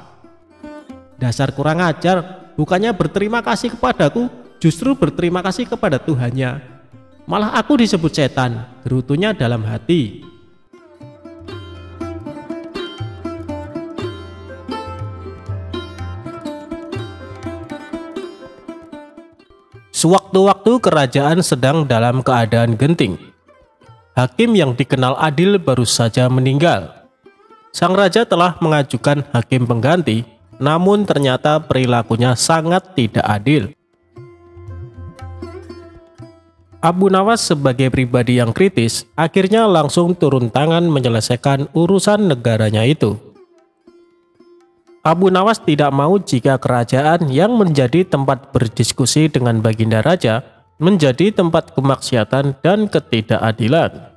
"Dasar kurang ajar, bukannya berterima kasih kepadaku, justru berterima kasih kepada Tuhannya. Malah aku disebut setan," gerutunya dalam hati. Sewaktu-waktu kerajaan sedang dalam keadaan genting. Hakim yang dikenal adil baru saja meninggal. Sang raja telah mengajukan hakim pengganti, namun ternyata perilakunya sangat tidak adil. Abu Nawas sebagai pribadi yang kritis akhirnya langsung turun tangan menyelesaikan urusan negaranya itu. Abu Nawas tidak mau jika kerajaan yang menjadi tempat berdiskusi dengan baginda raja menjadi tempat kemaksiatan dan ketidakadilan.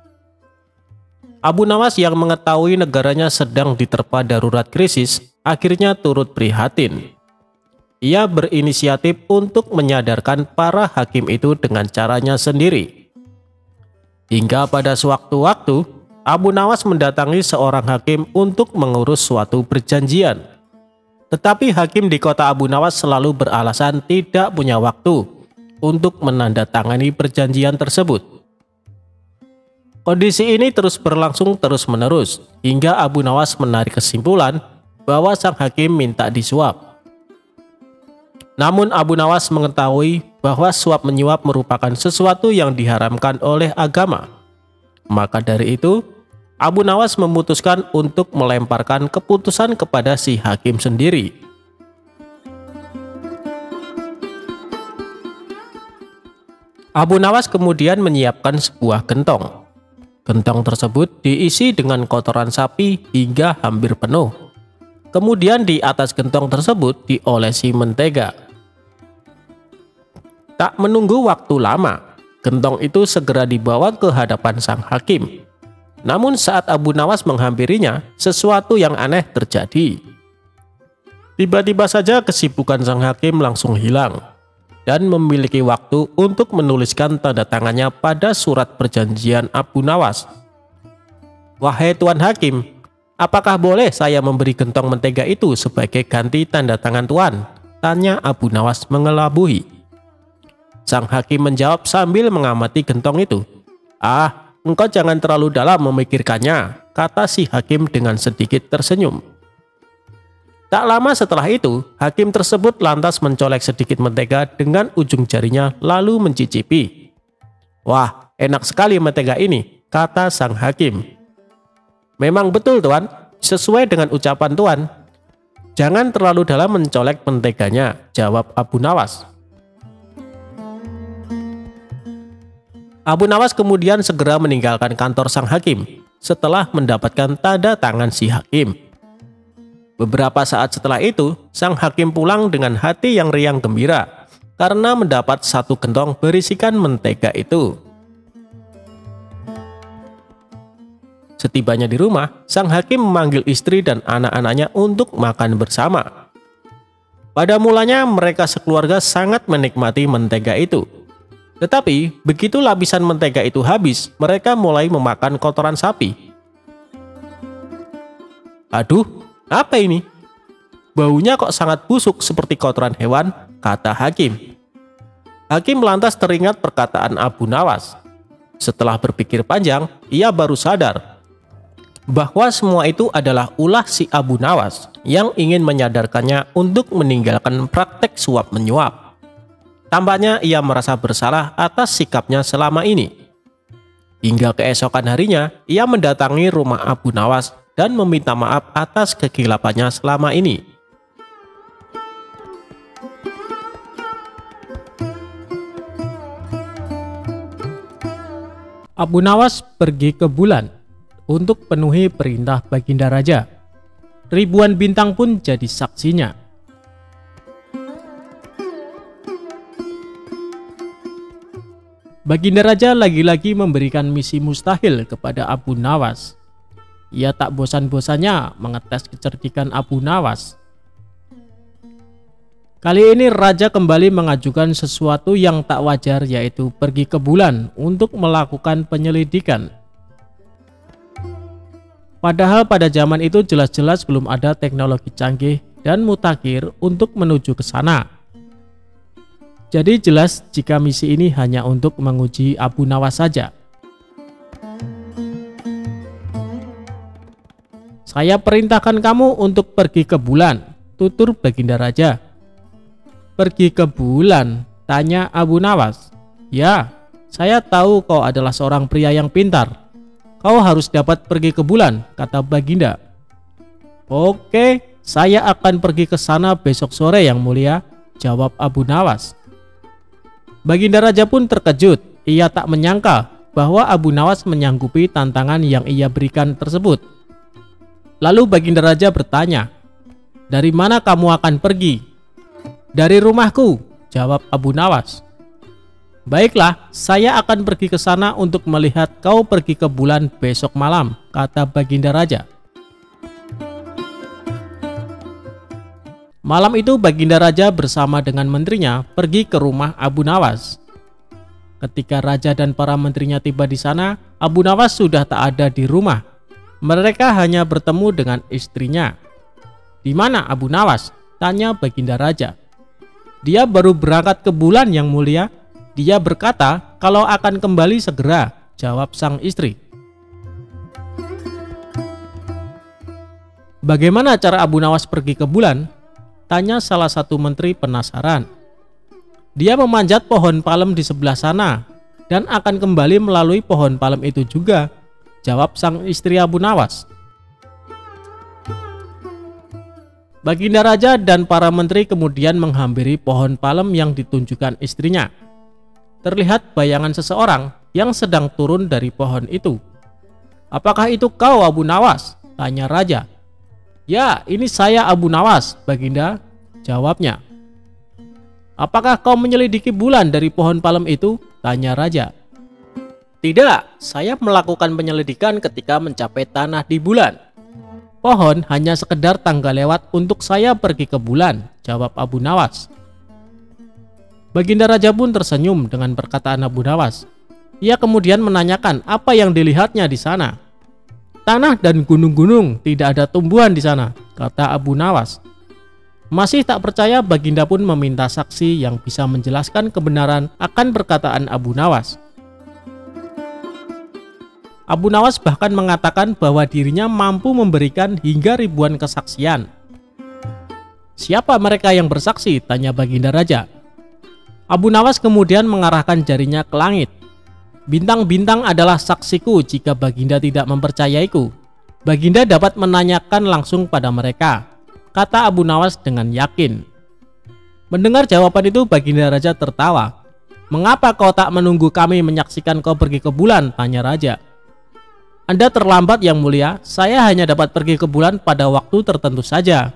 Abu Nawas yang mengetahui negaranya sedang diterpa darurat krisis akhirnya turut prihatin. Ia berinisiatif untuk menyadarkan para hakim itu dengan caranya sendiri. Hingga pada sewaktu-waktu Abu Nawas mendatangi seorang hakim untuk mengurus suatu perjanjian. Tetapi hakim di kota Abu Nawas selalu beralasan tidak punya waktu untuk menandatangani perjanjian tersebut. Kondisi ini terus berlangsung terus-menerus hingga Abu Nawas menarik kesimpulan bahwa sang hakim minta disuap. Namun Abu Nawas mengetahui bahwa suap menyuap merupakan sesuatu yang diharamkan oleh agama. Maka dari itu, Abu Nawas memutuskan untuk melemparkan keputusan kepada si hakim sendiri. Abu Nawas kemudian menyiapkan sebuah gentong. Gentong tersebut diisi dengan kotoran sapi hingga hampir penuh. Kemudian di atas gentong tersebut diolesi mentega. Tak menunggu waktu lama, gentong itu segera dibawa ke hadapan sang hakim. Namun saat Abu Nawas menghampirinya, sesuatu yang aneh terjadi. Tiba-tiba saja kesibukan sang hakim langsung hilang dan memiliki waktu untuk menuliskan tanda tangannya pada surat perjanjian Abu Nawas. "Wahai Tuan Hakim, apakah boleh saya memberi gentong mentega itu sebagai ganti tanda tangan Tuan?" tanya Abu Nawas mengelabui. Sang hakim menjawab sambil mengamati gentong itu. "Ah, engkau jangan terlalu dalam memikirkannya," kata si hakim dengan sedikit tersenyum. Tak lama setelah itu, hakim tersebut lantas mencolek sedikit mentega dengan ujung jarinya lalu mencicipi. "Wah, enak sekali mentega ini," kata sang hakim. "Memang betul Tuan, Sesuai dengan ucapan Tuan, jangan terlalu dalam mencolek menteganya, jawab Abu Nawas. Abu Nawas kemudian segera meninggalkan kantor sang hakim setelah mendapatkan tanda tangan si hakim. Beberapa saat setelah itu, sang hakim pulang dengan hati yang riang gembira karena mendapat satu gentong berisikan mentega itu. Setibanya di rumah, sang hakim memanggil istri dan anak-anaknya untuk makan bersama. Pada mulanya mereka sekeluarga sangat menikmati mentega itu. Tetapi begitu lapisan mentega itu habis, mereka mulai memakan kotoran sapi. Aduh, apa ini? Baunya kok sangat busuk seperti kotoran hewan, kata hakim. Hakim lantas teringat perkataan Abu Nawas. Setelah berpikir panjang, ia baru sadar bahwa semua itu adalah ulah si Abu Nawas yang ingin menyadarkannya untuk meninggalkan praktek suap menyuap. Tampaknya ia merasa bersalah atas sikapnya selama ini. Hingga keesokan harinya, ia mendatangi rumah Abu Nawas dan meminta maaf atas kegilapannya selama ini. Abu Nawas pergi ke bulan untuk penuhi perintah Baginda Raja. Ribuan bintang pun jadi saksinya. Baginda Raja lagi-lagi memberikan misi mustahil kepada Abu Nawas. Ia tak bosan-bosannya mengetes kecerdikan Abu Nawas. Kali ini Raja kembali mengajukan sesuatu yang tak wajar, yaitu pergi ke bulan untuk melakukan penyelidikan. Padahal pada zaman itu jelas-jelas belum ada teknologi canggih dan mutakhir untuk menuju ke sana. Jadi jelas jika misi ini hanya untuk menguji Abu Nawas saja. Saya perintahkan kamu untuk pergi ke bulan, tutur Baginda Raja. Pergi ke bulan? Tanya Abu Nawas. Ya, saya tahu kau adalah seorang pria yang pintar. Kau harus dapat pergi ke bulan, kata Baginda. Oke, saya akan pergi ke sana besok sore yang mulia, jawab Abu Nawas. Baginda Raja pun terkejut. Ia tak menyangka bahwa Abu Nawas menyanggupi tantangan yang ia berikan tersebut. Lalu Baginda Raja bertanya, "Dari mana kamu akan pergi?" "Dari rumahku," jawab Abu Nawas. "Baiklah, saya akan pergi ke sana untuk melihat kau pergi ke bulan besok malam," kata Baginda Raja. Malam itu Baginda Raja bersama dengan menterinya pergi ke rumah Abu Nawas. Ketika Raja dan para menterinya tiba di sana, Abu Nawas sudah tak ada di rumah. Mereka hanya bertemu dengan istrinya. "Di mana Abu Nawas?" tanya Baginda Raja. "Dia baru berangkat ke bulan yang mulia. Dia berkata kalau akan kembali segera," jawab sang istri. "Bagaimana cara Abu Nawas pergi ke bulan?" tanya salah satu menteri penasaran. "Dia memanjat pohon palem di sebelah sana dan akan kembali melalui pohon palem itu juga," jawab sang istri Abu Nawas. Baginda Raja dan para menteri kemudian menghampiri pohon palem yang ditunjukkan istrinya. Terlihat bayangan seseorang yang sedang turun dari pohon itu. "Apakah itu kau, Abu Nawas?" tanya Raja. "Ya, ini saya Abu Nawas, Baginda," jawabnya. "Apakah kau menyelidiki bulan dari pohon palem itu?" tanya Raja. "Tidak, saya melakukan penyelidikan ketika mencapai tanah di bulan. Pohon hanya sekedar tangga lewat untuk saya pergi ke bulan," jawab Abu Nawas. Baginda Raja pun tersenyum dengan perkataan Abu Nawas. Ia kemudian menanyakan apa yang dilihatnya di sana. "Tanah dan gunung-gunung, tidak ada tumbuhan di sana," kata Abu Nawas. Masih tak percaya, Baginda pun meminta saksi yang bisa menjelaskan kebenaran akan perkataan Abu Nawas. Abu Nawas bahkan mengatakan bahwa dirinya mampu memberikan hingga ribuan kesaksian. "Siapa mereka yang bersaksi?" tanya Baginda Raja. Abu Nawas kemudian mengarahkan jarinya ke langit. "Bintang-bintang adalah saksiku jika Baginda tidak mempercayaiku. Baginda dapat menanyakan langsung pada mereka, kata Abu Nawas dengan yakin. Mendengar jawaban itu, Baginda Raja tertawa. Mengapa kau tak menunggu kami menyaksikan kau pergi ke bulan? Tanya Raja. Anda terlambat yang mulia, saya hanya dapat pergi ke bulan pada waktu tertentu saja.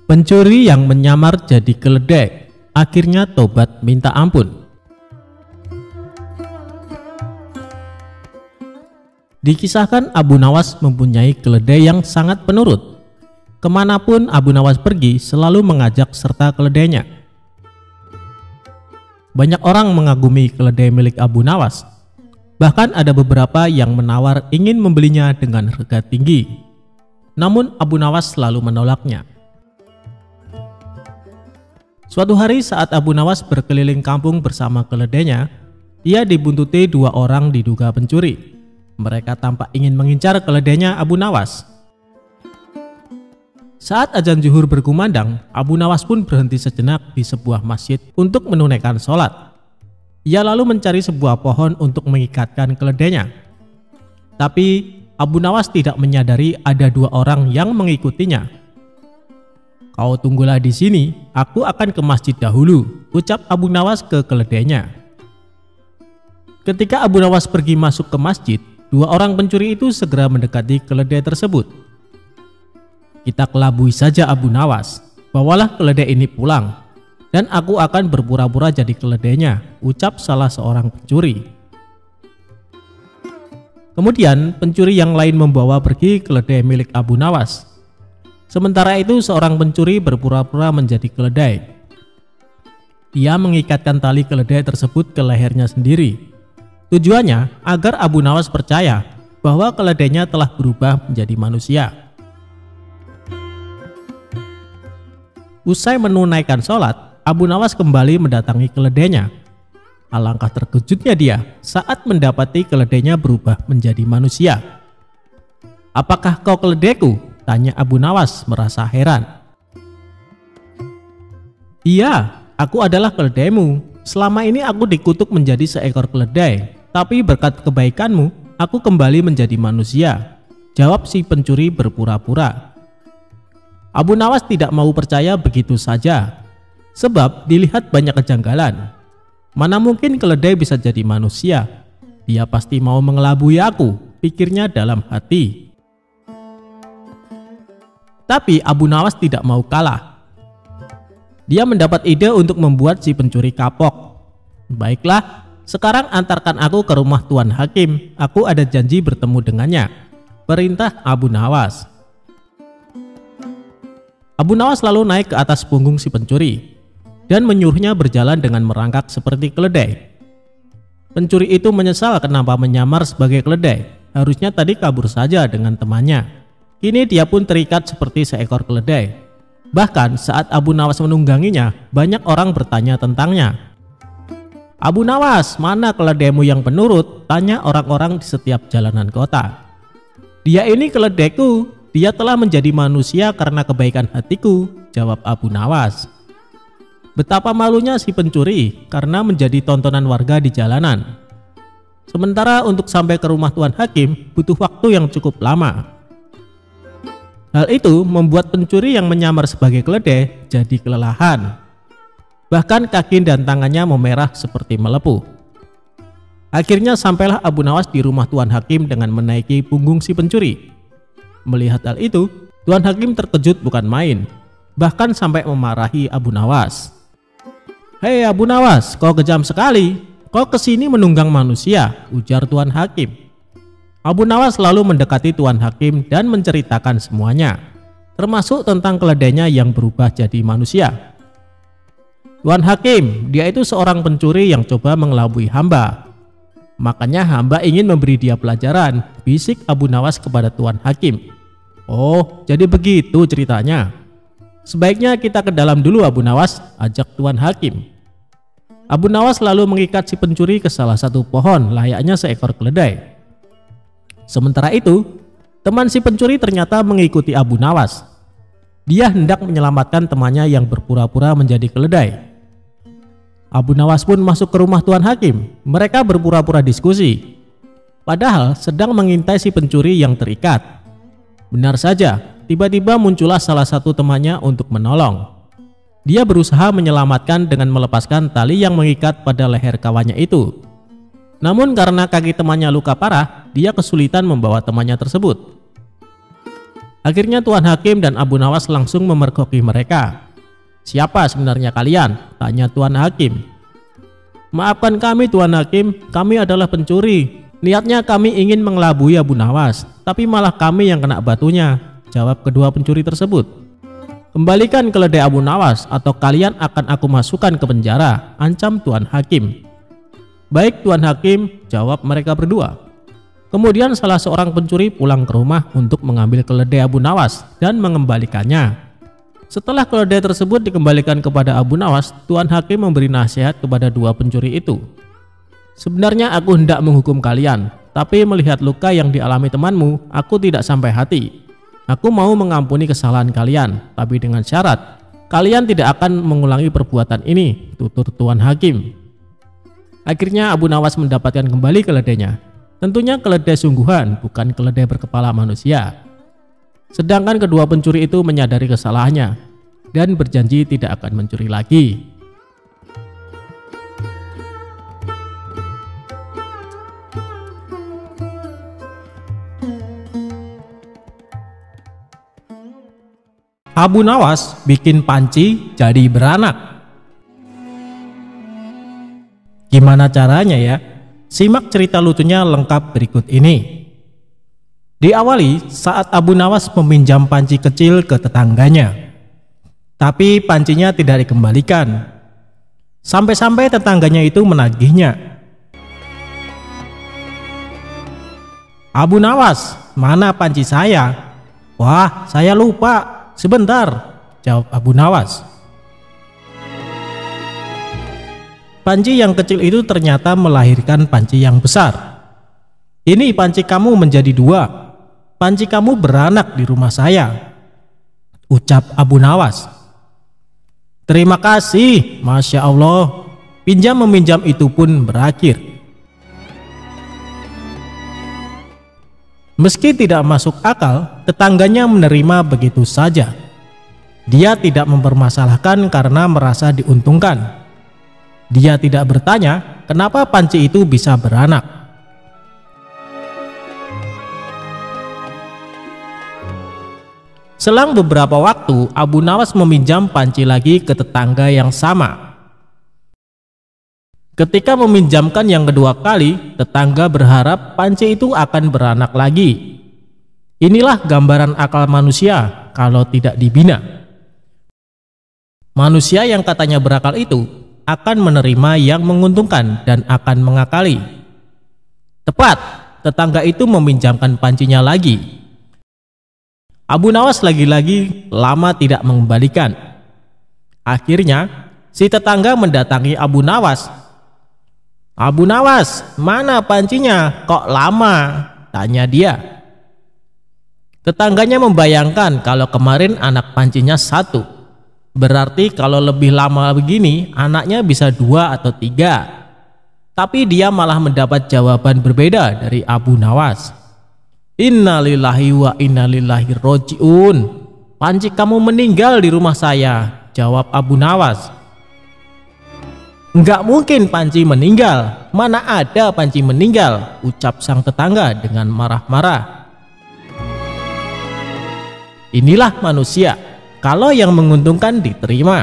Pencuri yang menyamar jadi keledai akhirnya tobat minta ampun. Dikisahkan Abu Nawas mempunyai keledai yang sangat penurut. Kemanapun Abu Nawas pergi selalu mengajak serta keledainya. Banyak orang mengagumi keledai milik Abu Nawas. Bahkan ada beberapa yang menawar ingin membelinya dengan harga tinggi. Namun Abu Nawas selalu menolaknya. Suatu hari saat Abu Nawas berkeliling kampung bersama keledainya, ia dibuntuti dua orang diduga pencuri. Mereka tampak ingin mengincar keledainya Abu Nawas. Saat azan zuhur berkumandang, Abu Nawas pun berhenti sejenak di sebuah masjid untuk menunaikan sholat. Ia lalu mencari sebuah pohon untuk mengikatkan keledainya. Tapi Abu Nawas tidak menyadari ada dua orang yang mengikutinya. Kau tunggulah di sini, aku akan ke masjid dahulu, ucap Abu Nawas ke keledainya. Ketika Abu Nawas pergi masuk ke masjid, dua orang pencuri itu segera mendekati keledai tersebut. Kita kelabui saja Abu Nawas, bawalah keledai ini pulang, dan aku akan berpura-pura jadi keledainya, ucap salah seorang pencuri. Kemudian pencuri yang lain membawa pergi keledai milik Abu Nawas. Sementara itu seorang pencuri berpura-pura menjadi keledai. Ia mengikatkan tali keledai tersebut ke lehernya sendiri. Tujuannya agar Abu Nawas percaya bahwa keledainya telah berubah menjadi manusia. Usai menunaikan sholat, Abu Nawas kembali mendatangi keledainya. Alangkah terkejutnya dia saat mendapati keledainya berubah menjadi manusia. Apakah kau keledaiku? Tanya Abu Nawas merasa heran. Iya, aku adalah keledaimu. Selama ini aku dikutuk menjadi seekor keledai, tapi berkat kebaikanmu, aku kembali menjadi manusia, jawab si pencuri berpura-pura. Abu Nawas tidak mau percaya begitu saja, sebab dilihat banyak kejanggalan. Mana mungkin keledai bisa jadi manusia? Dia pasti mau mengelabui aku, pikirnya dalam hati. Tapi Abu Nawas tidak mau kalah. Dia mendapat ide untuk membuat si pencuri kapok. Baiklah, sekarang antarkan aku ke rumah Tuan Hakim. Aku ada janji bertemu dengannya, perintah Abu Nawas. Abu Nawas lalu naik ke atas punggung si pencuri dan menyuruhnya berjalan dengan merangkak seperti keledai. Pencuri itu menyesal kenapa menyamar sebagai keledai. Harusnya tadi kabur saja dengan temannya. Kini dia pun terikat seperti seekor keledai. Bahkan saat Abu Nawas menungganginya, banyak orang bertanya tentangnya. Abu Nawas, mana keledaimu yang penurut? Tanya orang-orang di setiap jalanan kota. Dia ini keledaiku. Dia telah menjadi manusia karena kebaikan hatiku, jawab Abu Nawas. Betapa malunya si pencuri karena menjadi tontonan warga di jalanan. Sementara untuk sampai ke rumah Tuan Hakim butuh waktu yang cukup lama. Hal itu membuat pencuri yang menyamar sebagai keledai jadi kelelahan. Bahkan kaki dan tangannya memerah seperti melepuh. Akhirnya sampailah Abu Nawas di rumah Tuan Hakim dengan menaiki punggung si pencuri. Melihat hal itu, Tuan Hakim terkejut bukan main, bahkan sampai memarahi Abu Nawas. Hei Abu Nawas, kau kejam sekali. Kau kesini menunggang manusia, ujar Tuan Hakim. Abu Nawas lalu mendekati Tuan Hakim dan menceritakan semuanya, termasuk tentang keledainya yang berubah jadi manusia. Tuan Hakim, dia itu seorang pencuri yang coba mengelabui hamba. Makanya hamba ingin memberi dia pelajaran, bisik Abu Nawas kepada Tuan Hakim. Oh, jadi begitu ceritanya. Sebaiknya kita ke dalam dulu Abu Nawas, ajak Tuan Hakim. Abu Nawas lalu mengikat si pencuri ke salah satu pohon layaknya seekor keledai. Sementara itu, teman si pencuri ternyata mengikuti Abu Nawas. Dia hendak menyelamatkan temannya yang berpura-pura menjadi keledai. Abu Nawas pun masuk ke rumah Tuan Hakim. Mereka berpura-pura diskusi, padahal sedang mengintai si pencuri yang terikat. Benar saja, tiba-tiba muncullah salah satu temannya untuk menolong. Dia berusaha menyelamatkan dengan melepaskan tali yang mengikat pada leher kawannya itu. Namun karena kaki temannya luka parah, dia kesulitan membawa temannya tersebut. Akhirnya Tuan Hakim dan Abu Nawas langsung memergoki mereka. "Siapa sebenarnya kalian?" tanya Tuan Hakim. "Maafkan kami Tuan Hakim, kami adalah pencuri. Niatnya kami ingin mengelabui Abu Nawas, tapi malah kami yang kena batunya," jawab kedua pencuri tersebut. "Kembalikan keledai Abu Nawas atau kalian akan aku masukkan ke penjara," ancam Tuan Hakim. "Baik Tuan Hakim," jawab mereka berdua. Kemudian salah seorang pencuri pulang ke rumah untuk mengambil keledai Abu Nawas dan mengembalikannya. Setelah keledai tersebut dikembalikan kepada Abu Nawas, Tuan Hakim memberi nasihat kepada dua pencuri itu. "Sebenarnya aku hendak menghukum kalian, tapi melihat luka yang dialami temanmu, aku tidak sampai hati. Aku mau mengampuni kesalahan kalian, tapi dengan syarat kalian tidak akan mengulangi perbuatan ini," tutur Tuan Hakim. Akhirnya Abu Nawas mendapatkan kembali keledainya. Tentunya keledai sungguhan, bukan keledai berkepala manusia. Sedangkan kedua pencuri itu menyadari kesalahannya dan berjanji tidak akan mencuri lagi. Abu Nawas bikin panci jadi beranak. Gimana caranya ya? Simak cerita lucunya lengkap berikut ini. Diawali saat Abu Nawas meminjam panci kecil ke tetangganya, tapi pancinya tidak dikembalikan. Sampai-sampai tetangganya itu menagihnya. "Abu Nawas, mana panci saya?" "Wah, saya lupa, sebentar," jawab Abu Nawas. Panci yang kecil itu ternyata melahirkan panci yang besar. "Ini panci kamu menjadi dua. Panci kamu beranak di rumah saya," ucap Abu Nawas. "Terima kasih, Masya Allah." Pinjam-meminjam itu pun berakhir. Meski tidak masuk akal, tetangganya menerima begitu saja. Dia tidak mempermasalahkan karena merasa diuntungkan. Dia tidak bertanya kenapa panci itu bisa beranak. Selang beberapa waktu, Abu Nawas meminjam panci lagi ke tetangga yang sama. Ketika meminjamkan yang kedua kali, tetangga berharap panci itu akan beranak lagi. Inilah gambaran akal manusia kalau tidak dibina. Manusia yang katanya berakal itu akan menerima yang menguntungkan dan akan mengakali. Tepat, tetangga itu meminjamkan pancinya lagi. Abu Nawas lagi-lagi lama tidak mengembalikan. Akhirnya, si tetangga mendatangi Abu Nawas. "Abu Nawas, mana pancinya? Kok lama?" tanya dia. Tetangganya membayangkan kalau kemarin anak pancinya satu. Berarti kalau lebih lama begini, anaknya bisa 2 atau 3. Tapi dia malah mendapat jawaban berbeda dari Abu Nawas. "Innalillahi wa innalillahi roji'un. Panci kamu meninggal di rumah saya," jawab Abu Nawas. "Enggak mungkin panci meninggal. Mana ada panci meninggal," ucap sang tetangga dengan marah-marah. Inilah manusia. Kalau yang menguntungkan diterima,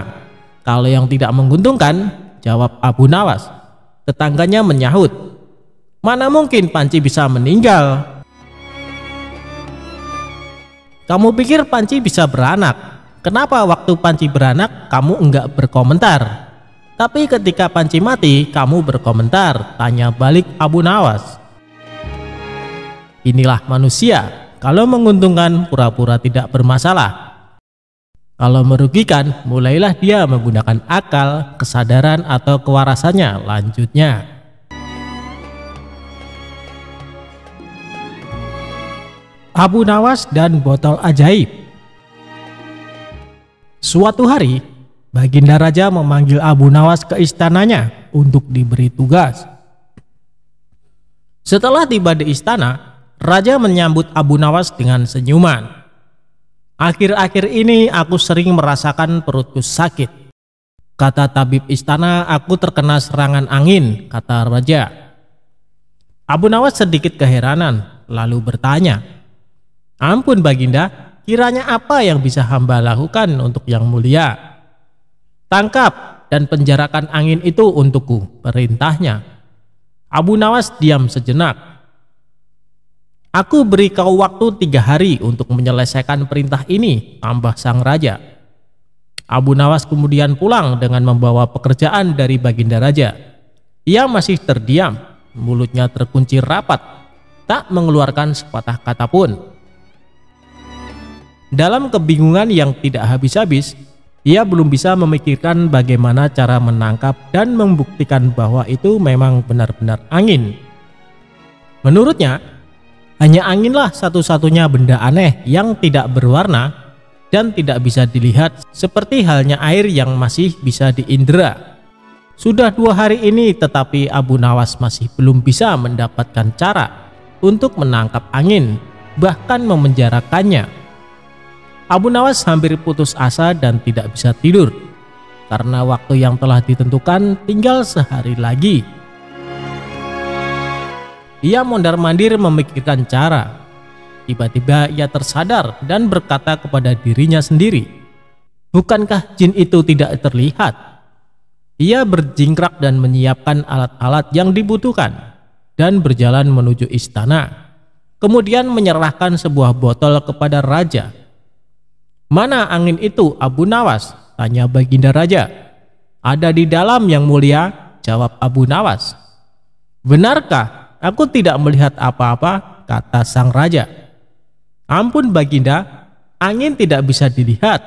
kalau yang tidak menguntungkan, jawab Abu Nawas. Tetangganya menyahut, "Mana mungkin panci bisa meninggal? Kamu pikir panci bisa beranak? Kenapa waktu panci beranak kamu enggak berkomentar? Tapi ketika panci mati kamu berkomentar?" tanya balik Abu Nawas. Inilah manusia. Kalau menguntungkan pura-pura tidak bermasalah. Kalau merugikan, mulailah dia menggunakan akal, kesadaran, atau kewarasannya. Lanjutnya, Abu Nawas dan botol ajaib. Suatu hari, Baginda Raja memanggil Abu Nawas ke istananya untuk diberi tugas. Setelah tiba di istana, Raja menyambut Abu Nawas dengan senyuman. "Akhir-akhir ini aku sering merasakan perutku sakit. Kata tabib istana, aku terkena serangan angin," kata Raja. Abu Nawas sedikit keheranan, lalu bertanya, "Ampun Baginda, kiranya apa yang bisa hamba lakukan untuk yang mulia?" "Tangkap dan penjarakan angin itu untukku," perintahnya. Abu Nawas diam sejenak. "Aku beri kau waktu 3 hari untuk menyelesaikan perintah ini," tambah sang raja. Abu Nawas kemudian pulang dengan membawa pekerjaan dari Baginda Raja. Ia masih terdiam, mulutnya terkunci rapat, tak mengeluarkan sepatah kata pun. Dalam kebingungan yang tidak habis-habis, ia belum bisa memikirkan bagaimana cara menangkap dan membuktikan bahwa itu memang benar-benar angin. Menurutnya, hanya anginlah satu-satunya benda aneh yang tidak berwarna dan tidak bisa dilihat, seperti halnya air yang masih bisa diindera. Sudah 2 hari ini tetapi Abu Nawas masih belum bisa mendapatkan cara untuk menangkap angin, bahkan memenjarakannya. Abu Nawas hampir putus asa dan tidak bisa tidur, karena waktu yang telah ditentukan tinggal sehari lagi. Ia mondar-mandir memikirkan cara. Tiba-tiba ia tersadar dan berkata kepada dirinya sendiri, "Bukankah jin itu tidak terlihat?" Ia berjingkrak dan menyiapkan alat-alat yang dibutuhkan dan berjalan menuju istana. Kemudian menyerahkan sebuah botol kepada raja. "Mana angin itu, Abu Nawas?" tanya Baginda Raja. "Ada di dalam yang mulia," jawab Abu Nawas. "Benarkah? Aku tidak melihat apa-apa," kata sang raja. "Ampun Baginda, angin tidak bisa dilihat.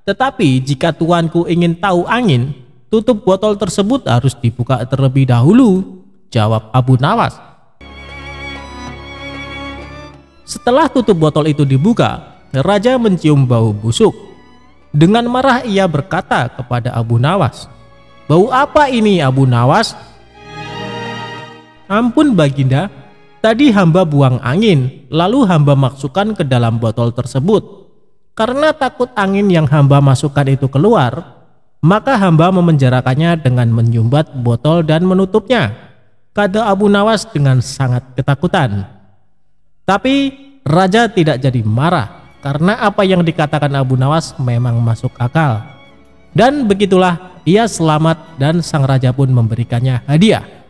Tetapi jika tuanku ingin tahu angin, tutup botol tersebut harus dibuka terlebih dahulu," jawab Abu Nawas. Setelah tutup botol itu dibuka, Raja mencium bau busuk. Dengan marah ia berkata kepada Abu Nawas, "Bau apa ini, Abu Nawas?" "Ampun Baginda, tadi hamba buang angin, lalu hamba masukkan ke dalam botol tersebut. Karena takut angin yang hamba masukkan itu keluar, maka hamba memenjarakannya dengan menyumbat botol dan menutupnya," kata Abu Nawas dengan sangat ketakutan. Tapi Raja tidak jadi marah, karena apa yang dikatakan Abu Nawas memang masuk akal. Dan begitulah ia selamat dan sang raja pun memberikannya hadiah.